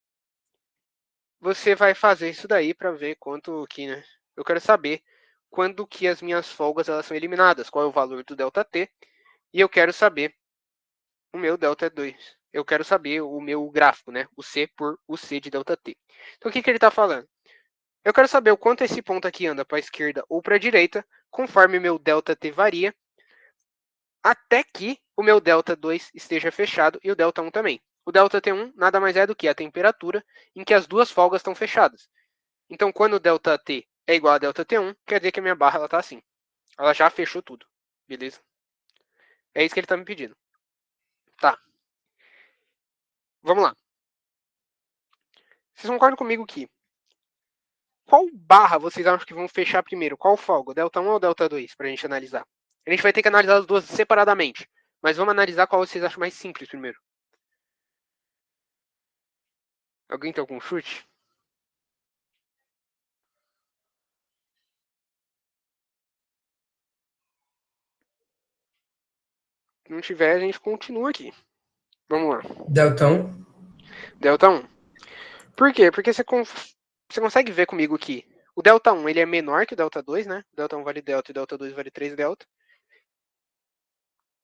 você vai fazer isso daí para ver quanto que, né? Eu quero saber quando que as minhas folgas elas são eliminadas, qual é o valor do delta t, e eu quero saber o meu delta 2. Eu quero saber o meu gráfico, né? O C por o C de delta t. Então o que ele está falando? Eu quero saber o quanto esse ponto aqui anda para a esquerda ou para a direita, conforme meu delta t varia, até que o meu delta 2 esteja fechado e o delta 1 também. O delta T1 nada mais é do que a temperatura em que as duas folgas estão fechadas. Então, quando o delta T é igual a delta T1, quer dizer que a minha barra está assim. Ela já fechou tudo. Beleza? É isso que ele está me pedindo. Tá. Vamos lá. Vocês concordam comigo que qual barra vocês acham que vão fechar primeiro? Qual folga? Delta 1 ou delta 2? Para a gente analisar. A gente vai ter que analisar as duas separadamente. Mas vamos analisar qual vocês acham mais simples primeiro. Alguém tem algum chute? Se não tiver, a gente continua aqui. Vamos lá. Deltão, Delta 1. Por quê? Porque você consegue ver comigo aqui. O delta 1 ele é menor que o delta 2, né? O delta 1 vale delta e o delta 2 vale 3 delta.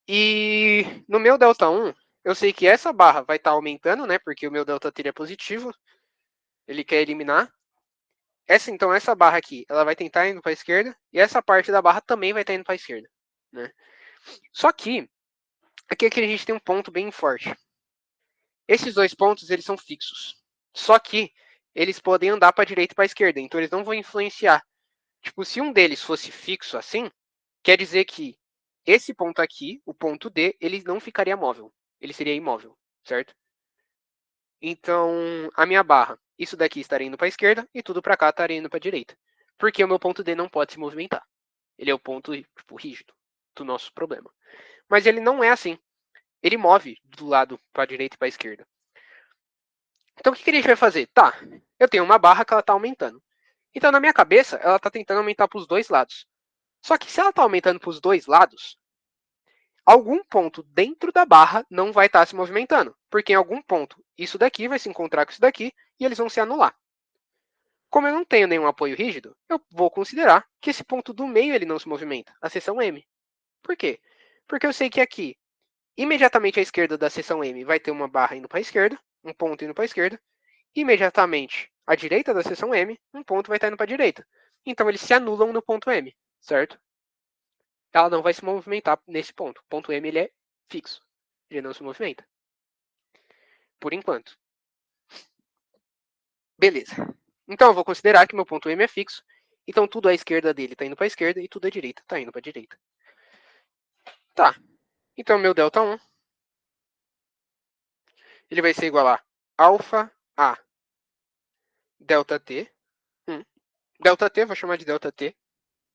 E no meu delta 1, eu sei que essa barra vai estar aumentando, né? Porque o meu delta T é positivo. Ele quer eliminar. Então, essa barra aqui, ela vai tentar indo para a esquerda. E essa parte da barra também vai estar indo para a esquerda. Né? Só que, aqui a gente tem um ponto bem forte. Esses dois pontos, eles são fixos. Só que, eles podem andar para a direita e para a esquerda. Então, eles não vão influenciar. Tipo, se um deles fosse fixo assim, quer dizer que esse ponto aqui, o ponto D, ele não ficaria móvel. Ele seria imóvel, certo? Então, a minha barra, isso daqui estaria indo para a esquerda e tudo para cá estaria indo para a direita. Porque o meu ponto D não pode se movimentar. Ele é o ponto tipo, rígido do nosso problema. Mas ele não é assim. Ele move do lado para a direita e para a esquerda. Então, o que a gente vai fazer? Tá, eu tenho uma barra que ela está aumentando. Então, na minha cabeça, ela está tentando aumentar para os dois lados. Só que se ela está aumentando para os dois lados, algum ponto dentro da barra não vai estar se movimentando. Porque em algum ponto isso daqui vai se encontrar com isso daqui e eles vão se anular. Como eu não tenho nenhum apoio rígido, eu vou considerar que esse ponto do meio ele não se movimenta, a seção M. Por quê? Porque eu sei que aqui, imediatamente à esquerda da seção M, vai ter uma barra indo para a esquerda, um ponto indo para a esquerda. Imediatamente à direita da seção M, um ponto vai estar indo para a direita. Então eles se anulam no ponto M, certo? Ela não vai se movimentar nesse ponto. O ponto M ele é fixo. Ele não se movimenta. Por enquanto. Beleza. Então eu vou considerar que meu ponto M é fixo. Então tudo à esquerda dele está indo para a esquerda e tudo à direita está indo para a direita. Tá. Então meu delta 1 ele vai ser igual a alfa A delta T. Delta T, vou chamar de delta T.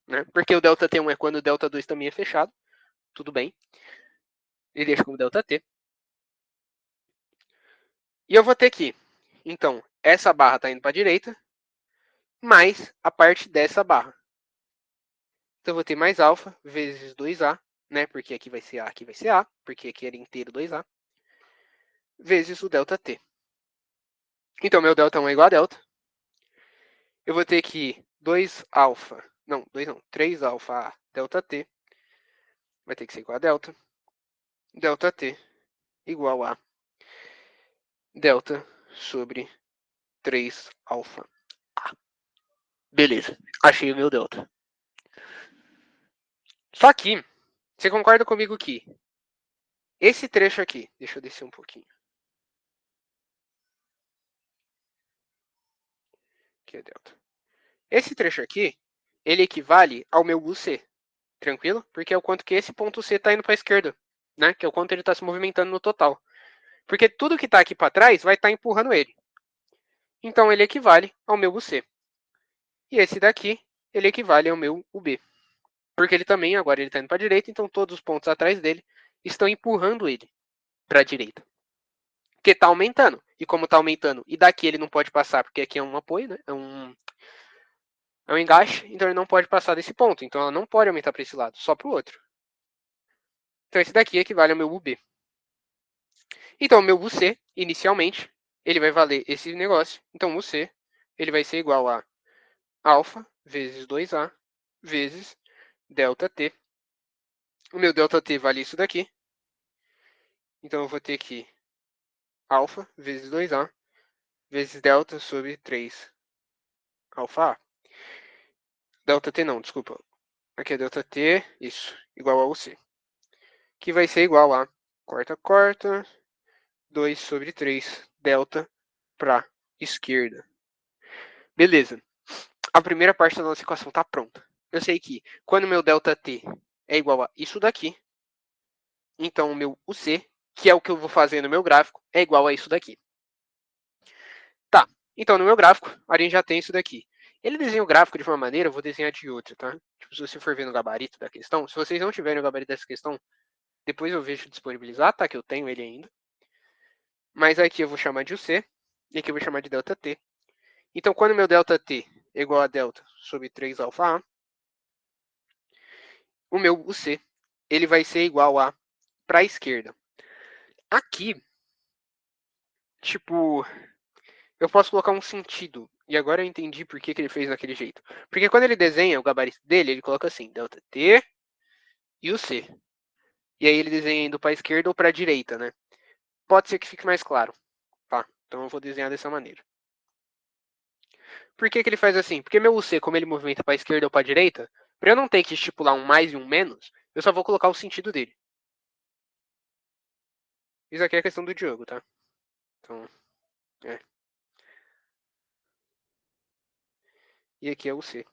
Né? Porque o delta T1 é quando o delta 2 também é fechado. Tudo bem. Ele deixa como delta T. E eu vou ter que, então, essa barra está indo para a direita, mais a parte dessa barra. Então, eu vou ter mais alfa vezes 2A, né? Porque aqui vai ser A, aqui vai ser A, porque aqui era inteiro 2A, vezes o delta T. Então, meu delta 1 é igual a delta. Eu vou ter que 2 alfa, não, 2 não, 3 alfa A delta T, vai ter que ser igual a delta. Delta T igual a delta sobre 3 alfa A. Beleza, achei o meu delta. Só que, você concorda comigo que esse trecho aqui, deixa eu descer um pouquinho. Aqui é delta. Esse trecho aqui, ele equivale ao meu UC, tranquilo? Porque é o quanto que esse ponto C está indo para a esquerda, né? Que é o quanto ele está se movimentando no total. Porque tudo que está aqui para trás vai estar empurrando ele. Então ele equivale ao meu UC. E esse daqui, ele equivale ao meu UB. Porque ele também, agora ele está indo para a direita, então todos os pontos atrás dele estão empurrando ele para a direita. Porque está aumentando. E como está aumentando, e daqui ele não pode passar, porque aqui é um apoio, né? É um engaste, então ele não pode passar desse ponto. Então ela não pode aumentar para esse lado, só para o outro. Então esse daqui equivale ao meu UB. Então o meu UC, inicialmente, ele vai valer esse negócio. Então o UC, ele vai ser igual a alfa vezes 2A vezes delta T. O meu delta T vale isso daqui. Então eu vou ter que alfa vezes 2A vezes delta sobre 3 alfa A. Delta T não, desculpa. Aqui é delta T, isso, igual ao UC. Que vai ser igual a corta, 2 sobre 3 delta para esquerda. Beleza. A primeira parte da nossa equação está pronta. Eu sei que quando meu ΔT é igual a isso daqui, então o meu UC, que é o que eu vou fazer no meu gráfico, é igual a isso daqui. Tá, então no meu gráfico, a gente já tem isso daqui. Ele desenha o gráfico de uma maneira, eu vou desenhar de outra, tá? Tipo, se você for ver no gabarito da questão, se vocês não tiverem o gabarito dessa questão, depois eu vejo disponibilizar, tá? Que eu tenho ele ainda. Mas aqui eu vou chamar de UC, e aqui eu vou chamar de ΔT. Então, quando meu ΔT é igual a delta sobre 3 alfa A, o meu UC ele vai ser igual a para a esquerda. Aqui, tipo, eu posso colocar um sentido E agora eu entendi por que ele fez daquele jeito. Porque quando ele desenha o gabarito dele, ele coloca assim, ΔT e o C. E aí ele desenha indo para a esquerda ou para a direita, né? Pode ser que fique mais claro. Tá? Então eu vou desenhar dessa maneira. Por que ele faz assim? Porque meu UC, como ele movimenta para a esquerda ou para a direita, para eu não ter que estipular um mais e um menos, eu só vou colocar o sentido dele. Isso aqui é a questão do Diogo, tá? Então, é. E aqui é o C.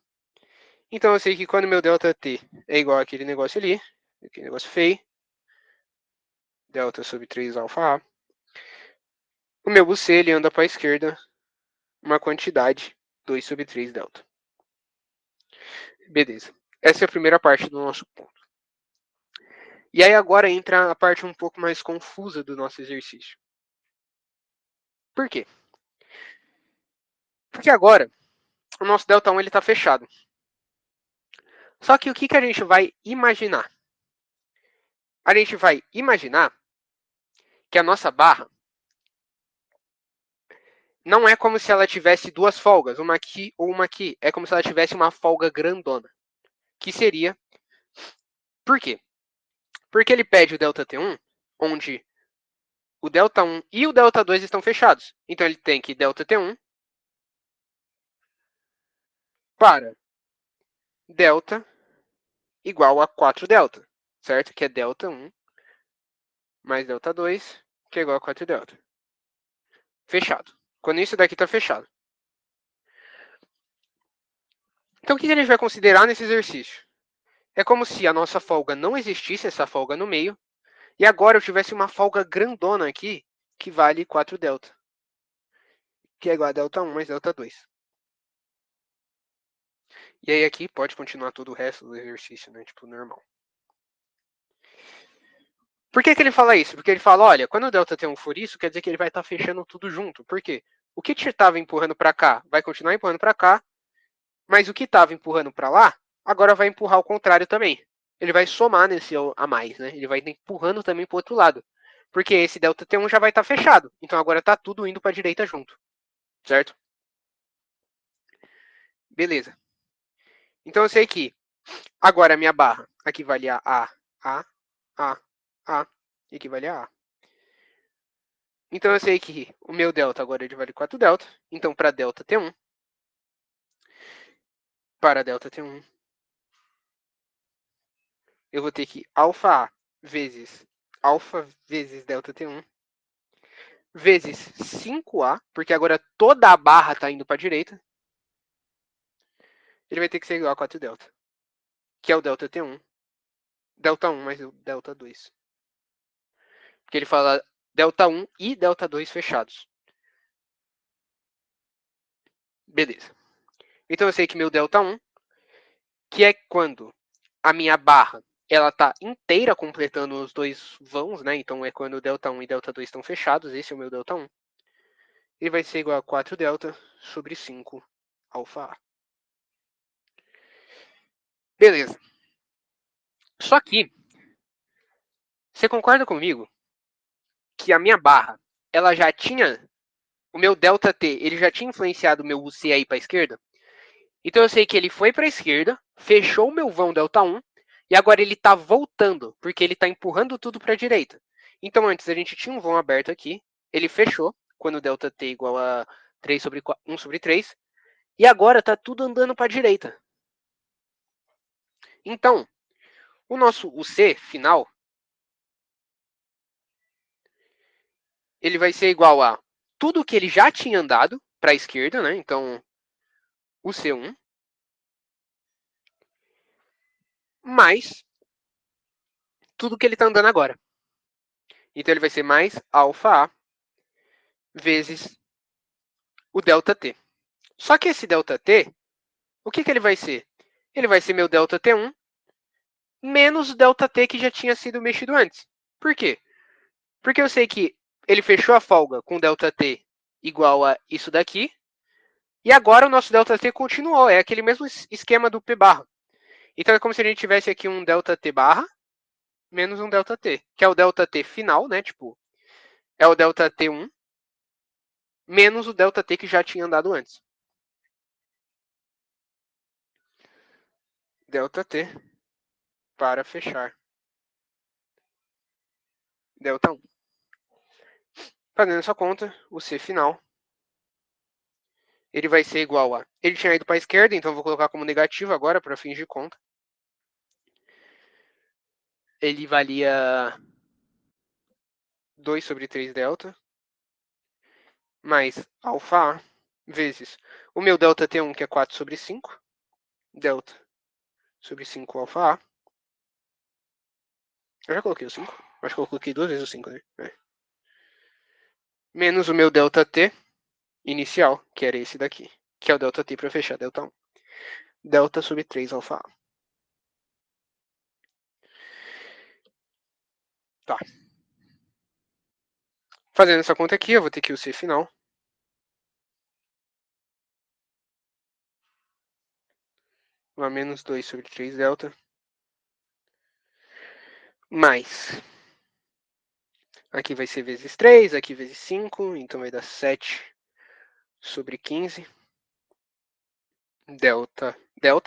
Então eu sei que quando meu ΔT é igual àquele negócio ali, aquele negócio feio, delta sobre 3 alfa A, o meu UC ele anda para a esquerda uma quantidade 2 sobre 3 delta. Beleza. Essa é a primeira parte do nosso ponto. E aí agora entra a parte um pouco mais confusa do nosso exercício. Por quê? Porque agora o nosso ΔI está fechado. Só que o que a gente vai imaginar? A gente vai imaginar que a nossa barra não é como se ela tivesse duas folgas, uma aqui ou uma aqui. É como se ela tivesse uma folga grandona. Que seria... Por quê? Porque ele pede o ΔT1, onde o ΔI e o ΔI estão fechados. Então ele tem que ΔT1 para delta igual a 4 delta, certo? Que é ΔI mais ΔI, que é igual a 4 delta. Fechado. Quando isso daqui está fechado. Então o que a gente vai considerar nesse exercício? É como se a nossa folga não existisse, essa folga no meio, e agora eu tivesse uma folga grandona aqui, que vale 4 delta, que é igual a ΔI mais ΔI. E aí aqui pode continuar todo o resto do exercício, né? Tipo, normal. Por que ele fala isso? Porque ele fala, olha, quando o ΔT1 for isso, quer dizer que ele vai estar fechando tudo junto. Por quê? O que estava empurrando para cá vai continuar empurrando para cá, mas o que estava empurrando para lá, agora vai empurrar o contrário também. Ele vai somar nesse a mais, né? Ele vai empurrando também para o outro lado. Porque esse ΔT1 já vai estar fechado. Então agora está tudo indo para a direita junto. Certo? Beleza. Então eu sei que agora a minha barra equivale a A, equivale a A. Então eu sei que o meu delta agora ele vale 4 delta. Então para delta T1, para delta T1, eu vou ter que alfa A vezes delta T1 vezes 5A, porque agora toda a barra está indo para a direita. Ele vai ter que ser igual a 4 delta, que é o delta T1, delta 1 mais o delta 2. Porque ele fala delta 1 e delta 2 fechados. Beleza. Então eu sei que meu delta 1, que é quando a minha barra ela está inteira completando os dois vãos, né? Então é quando o ΔI e ΔI estão fechados, esse é o meu ΔI. Ele vai ser igual a 4 delta sobre 5 alfa A. Beleza. Só que, você concorda comigo que a minha barra, ela já tinha, o meu ΔT, ele já tinha influenciado o meu UC aí para a esquerda? Então eu sei que ele foi para a esquerda, fechou o meu vão ΔI, e agora ele está voltando, porque ele está empurrando tudo para a direita. Então antes a gente tinha um vão aberto aqui, ele fechou, quando o ΔT igual a 3 sobre 1 sobre 3, e agora está tudo andando para a direita. Então, o nosso UC final, ele vai ser igual a tudo que ele já tinha andado para a esquerda, né? Então, o C1, mais tudo que ele está andando agora. Então, ele vai ser mais alfa A vezes o ΔT. Só que esse ΔT, o que ele vai ser? Ele vai ser meu ΔT1 menos o ΔT que já tinha sido mexido antes. Por quê? Porque eu sei que ele fechou a folga com ΔT igual a isso daqui, e agora o nosso ΔT continuou. É aquele mesmo esquema do P barra. Então é como se a gente tivesse aqui um ΔT barra menos um ΔT, que é o ΔT final, né? Tipo, é o ΔT1 menos o ΔT que já tinha andado antes. ΔT para fechar ΔI. Fazendo essa conta, o C final, ele vai ser igual a... Ele tinha ido para a esquerda, então eu vou colocar como negativo agora para fins de conta. Ele valia 2 sobre 3 delta, mais alfa A, vezes o meu delta T1, que é 4 sobre 5, delta sobre 5 alfa A. Eu já coloquei o 5. Acho que eu coloquei 2 vezes o 5, né? Menos o meu delta T inicial, que era esse daqui, que é o delta T para fechar delta 1. Delta sobre 3 alfa A. Tá. Fazendo essa conta aqui, eu vou ter que o C final. A menos 2 sobre 3 delta. Mais. Aqui vai ser vezes 3, aqui vezes 5, então vai dar 7 sobre 15. Delta,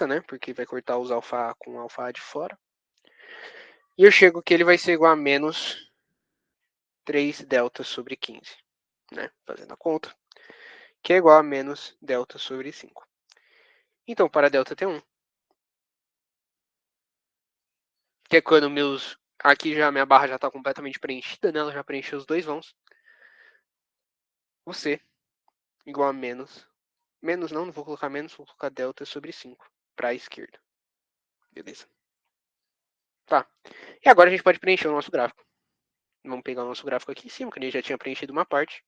né? Porque vai cortar os alfa A com alfa A de fora. E eu chego que ele vai ser igual a menos 3 delta sobre 15, né? Fazendo a conta. Que é igual a menos delta sobre 5. Então, para delta T1, que é quando meus... Aqui já minha barra já está completamente preenchida, né? Ela já preencheu os dois vãos. O C igual a menos... Menos não vou colocar menos, vou colocar delta sobre 5 para a esquerda. Beleza. Tá. E agora a gente pode preencher o nosso gráfico. Vamos pegar o nosso gráfico aqui em cima, que a gente já tinha preenchido uma parte.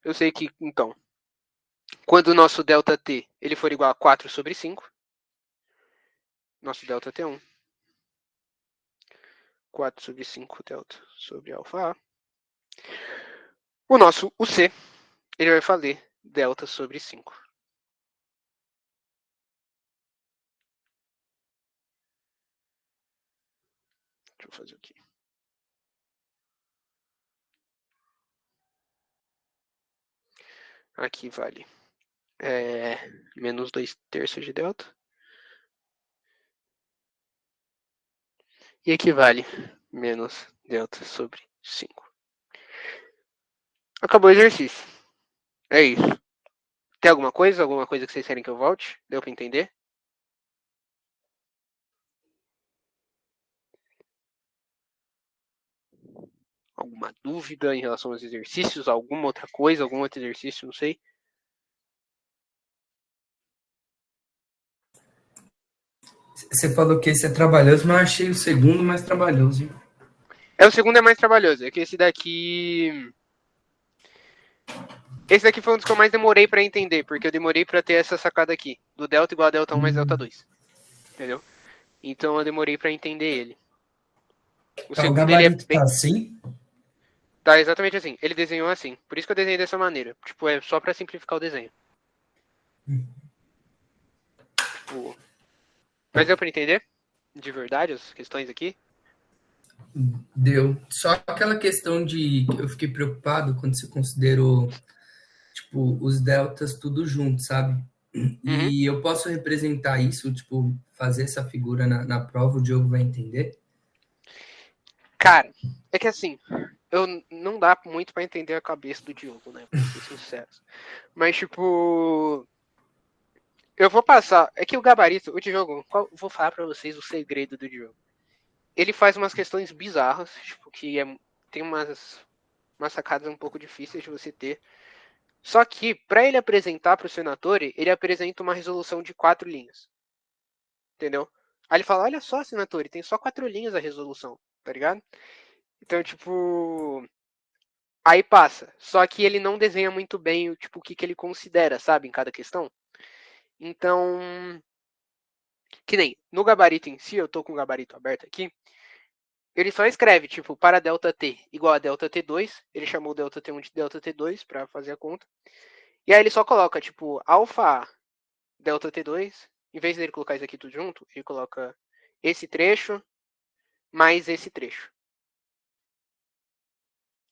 Eu sei que, então, quando o nosso ΔT ele for igual a 4 sobre 5, nosso ΔT1, 4 sobre 5 delta sobre alfa A, o C, ele vai valer delta sobre 5. Deixa eu fazer aqui. Aqui vale menos 2 terços de delta. E aqui vale menos delta sobre 5. Acabou o exercício. É isso. Tem alguma coisa? Alguma coisa que vocês querem que eu volte? Deu para entender? Alguma dúvida em relação aos exercícios? Alguma outra coisa? Algum outro exercício? Não sei. Você falou que esse é trabalhoso, mas eu achei o segundo mais trabalhoso. Hein? O segundo é mais trabalhoso. É que esse daqui... Esse daqui foi um dos que eu mais demorei para entender, porque eu demorei para ter essa sacada aqui, do delta igual a delta 1 mais delta 2. Entendeu? Então eu demorei para entender ele. O Tá, o segundo, ele é gabarito bem... tá assim? Tá exatamente assim. Ele desenhou assim. Por isso que eu desenhei dessa maneira. Tipo, é só para simplificar o desenho. Tipo... Mas deu para entender? De verdade, as questões aqui? Deu. Só aquela questão de que eu fiquei preocupado quando você considerou, tipo, os deltas tudo junto, sabe? Uhum. E eu posso representar isso, tipo, fazer essa figura na prova, o Diogo vai entender? Cara, é que assim, não dá muito para entender a cabeça do Diogo, né? Pra ser sincero. Mas, tipo, eu vou passar. É que o gabarito, o Diogo, vou falar para vocês o segredo do Diogo. Ele faz umas questões bizarras, tipo, tem umas sacadas um pouco difíceis de você ter. Só que, para ele apresentar para o Senatore, ele apresenta uma resolução de 4 linhas. Entendeu? Aí ele fala: olha só, Senatore, tem só 4 linhas a resolução, tá ligado? Então, tipo. Aí passa. Só que ele não desenha muito bem tipo, o que ele considera, sabe, em cada questão. Então, que nem no gabarito em si, eu tô com o gabarito aberto aqui, ele só escreve, tipo, para ΔT igual a ΔT2, ele chamou ΔT1 de ΔT2 para fazer a conta. E aí ele só coloca, tipo, alfa ΔT2, em vez dele colocar isso aqui tudo junto, ele coloca esse trecho mais esse trecho.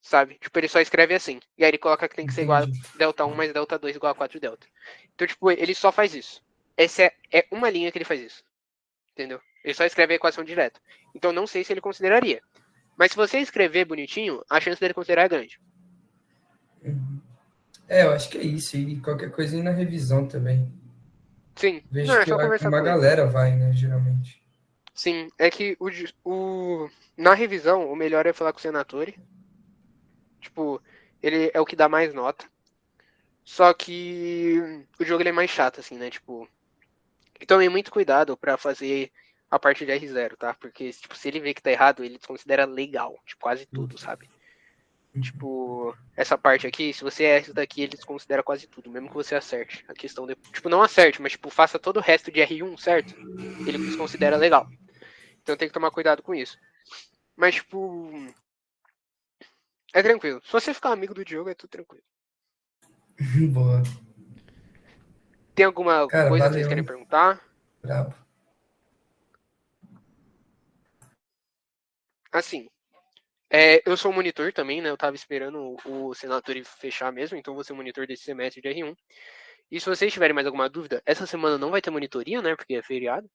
sabe? Tipo, ele só escreve assim. E aí ele coloca que tem que ser igual a Entendi. delta 1 mais delta 2 igual a 4 delta. Então, tipo, ele só faz isso. Essa é uma linha que ele faz isso. Entendeu? Ele só escreve a equação direto. Então, não sei se ele consideraria. Mas se você escrever bonitinho, a chance dele considerar é grande. Eu acho que é isso. E qualquer coisinha na revisão também. Sim. Não, Vejo é que só conversar uma com ele. galera vai, né, geralmente. Sim, é que na revisão, o melhor é falar com o Senatore. Tipo, ele é o que dá mais nota. Só que o jogo ele é mais chato, assim, né? Tipo, e tomem muito cuidado pra fazer a parte de R0, tá? Porque, tipo, se ele vê que tá errado, ele desconsidera legal. Tipo, quase tudo, sabe? Tipo, essa parte aqui, se você erra isso daqui, ele desconsidera quase tudo, mesmo que você acerte. A questão de. Tipo, não acerte, mas tipo, faça todo o resto de R1, certo? Ele desconsidera legal. Então tem que tomar cuidado com isso. Mas, tipo, é tranquilo. Se você ficar amigo do Diogo, é tudo tranquilo. Boa. Tem alguma Cara, coisa que vocês valeu, querem hein? perguntar? Brabo. Assim, eu sou monitor também, né? Eu tava esperando o Senator fechar mesmo, então vou ser monitor desse semestre de R1. E se vocês tiverem mais alguma dúvida, essa semana não vai ter monitoria, né? Porque é feriado.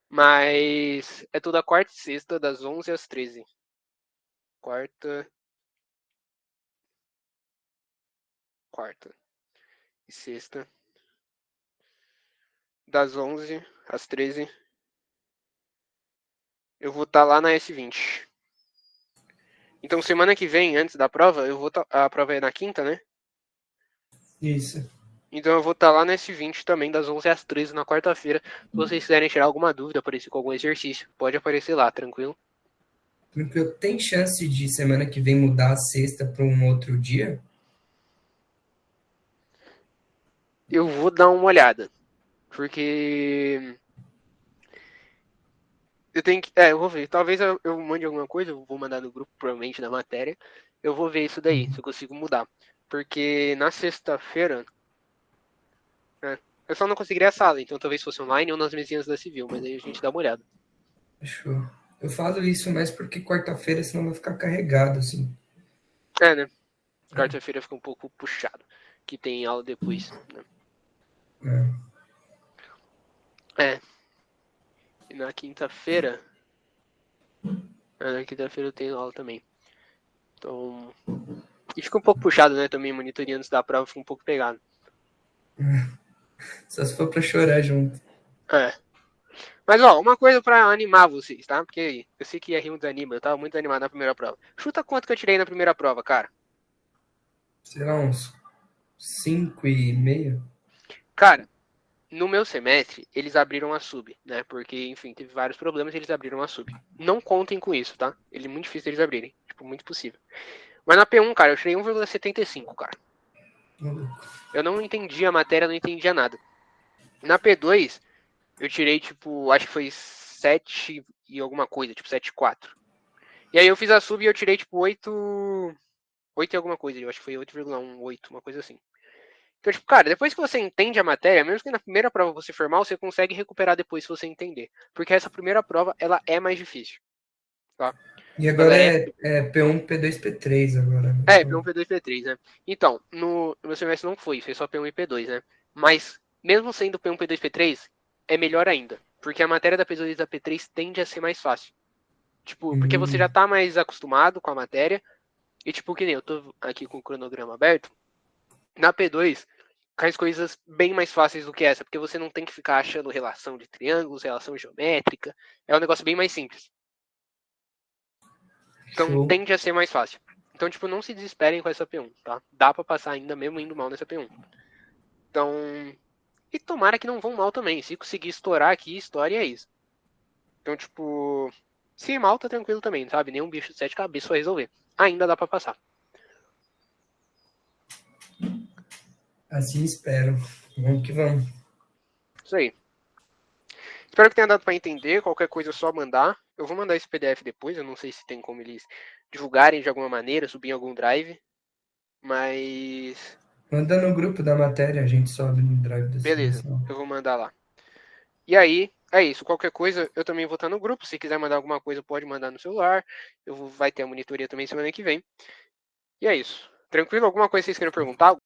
Mas é toda quarta e sexta, das 11 às 13. Quarta, quarta e sexta, das 11 às 13. Eu vou estar lá na S20. Então, semana que vem, antes da prova, a prova é na quinta, né? Isso. Então, eu vou estar lá na S20 também, das 11 às 13 na quarta-feira. Se vocês quiserem tirar alguma dúvida, aparecer com algum exercício, pode aparecer lá, tranquilo? Tranquilo. Tem chance de semana que vem mudar a sexta para um outro dia? Eu vou dar uma olhada, porque eu tenho que. Eu vou ver. Talvez eu mande alguma coisa, eu vou mandar no grupo, provavelmente, da matéria. Eu vou ver isso daí, se eu consigo mudar. Porque na sexta-feira, né, eu só não conseguiria a sala, então talvez fosse online ou nas mesinhas da Civil, mas aí a gente dá uma olhada. Fechou. Eu falo isso mais porque quarta-feira, senão vai ficar carregado, assim. É, né? Quarta-feira fica um pouco puxado, que tem aula depois, né? É. É. E na quinta-feira. Na quinta-feira eu tenho aula também. Então. E fica um pouco puxado, né? Também monitoria antes da prova fica um pouco pegado. Só se for pra chorar junto. É. Mas, ó, uma coisa pra animar vocês, tá? Porque eu sei que R1 desanima, eu tava muito animado na primeira prova. Chuta quanto que eu tirei na primeira prova, cara. Sei lá, uns 5,5. Cara, no meu semestre, eles abriram a sub, né? Porque, enfim, teve vários problemas e eles abriram a sub. Não contem com isso, tá? Ele é muito difícil eles abrirem. Tipo, muito possível. Mas na P1, cara, eu tirei 1,75, cara. Eu não entendia a matéria, não entendia nada. Na P2, eu tirei, tipo, acho que foi 7 e alguma coisa, tipo 7,4. E aí eu fiz a sub e eu tirei, tipo, 8 e alguma coisa. Eu acho que foi 8,18, uma coisa assim. Então, tipo, cara, depois que você entende a matéria, mesmo que na primeira prova você for mal, você consegue recuperar depois se você entender. Porque essa primeira prova, ela é mais difícil, tá? E Tipo, agora ela é... é P1, P2, P3 agora. P1, P2, P3, né? Então, no meu semestre não foi só P1 e P2, né? Mas, mesmo sendo P1, P2, P3, é melhor ainda. Porque a matéria da P2 e da P3 tende a ser mais fácil. Tipo, porque você já tá mais acostumado com a matéria. E, tipo, que nem eu tô aqui com o cronograma aberto. Na P2, as coisas bem mais fáceis do que essa, porque você não tem que ficar achando relação de triângulos, relação geométrica. É um negócio bem mais simples. Então Show. tende a ser mais fácil. Então, tipo, não se desesperem com essa P1, tá? Dá pra passar ainda mesmo indo mal nessa P1. Então. E tomara que não vão mal também. Se conseguir estourar aqui, história é isso. Então, tipo. Se ir mal, tá tranquilo também, sabe? Nenhum bicho de sete cabeças vai resolver. Ainda dá pra passar. Assim espero. Vamos que vamos. Isso aí. Espero que tenha dado para entender. Qualquer coisa é só mandar. Eu vou mandar esse PDF depois. Eu não sei se tem como eles divulgarem de alguma maneira, subir em algum drive. Mas. Manda no grupo da matéria, a gente sobe no drive da Beleza, seleção. eu vou mandar lá. E aí, é isso. Qualquer coisa, eu também vou estar no grupo. Se quiser mandar alguma coisa, pode mandar no celular. Vai ter a monitoria também semana que vem. E é isso. Tranquilo? Alguma coisa que vocês queiram perguntar?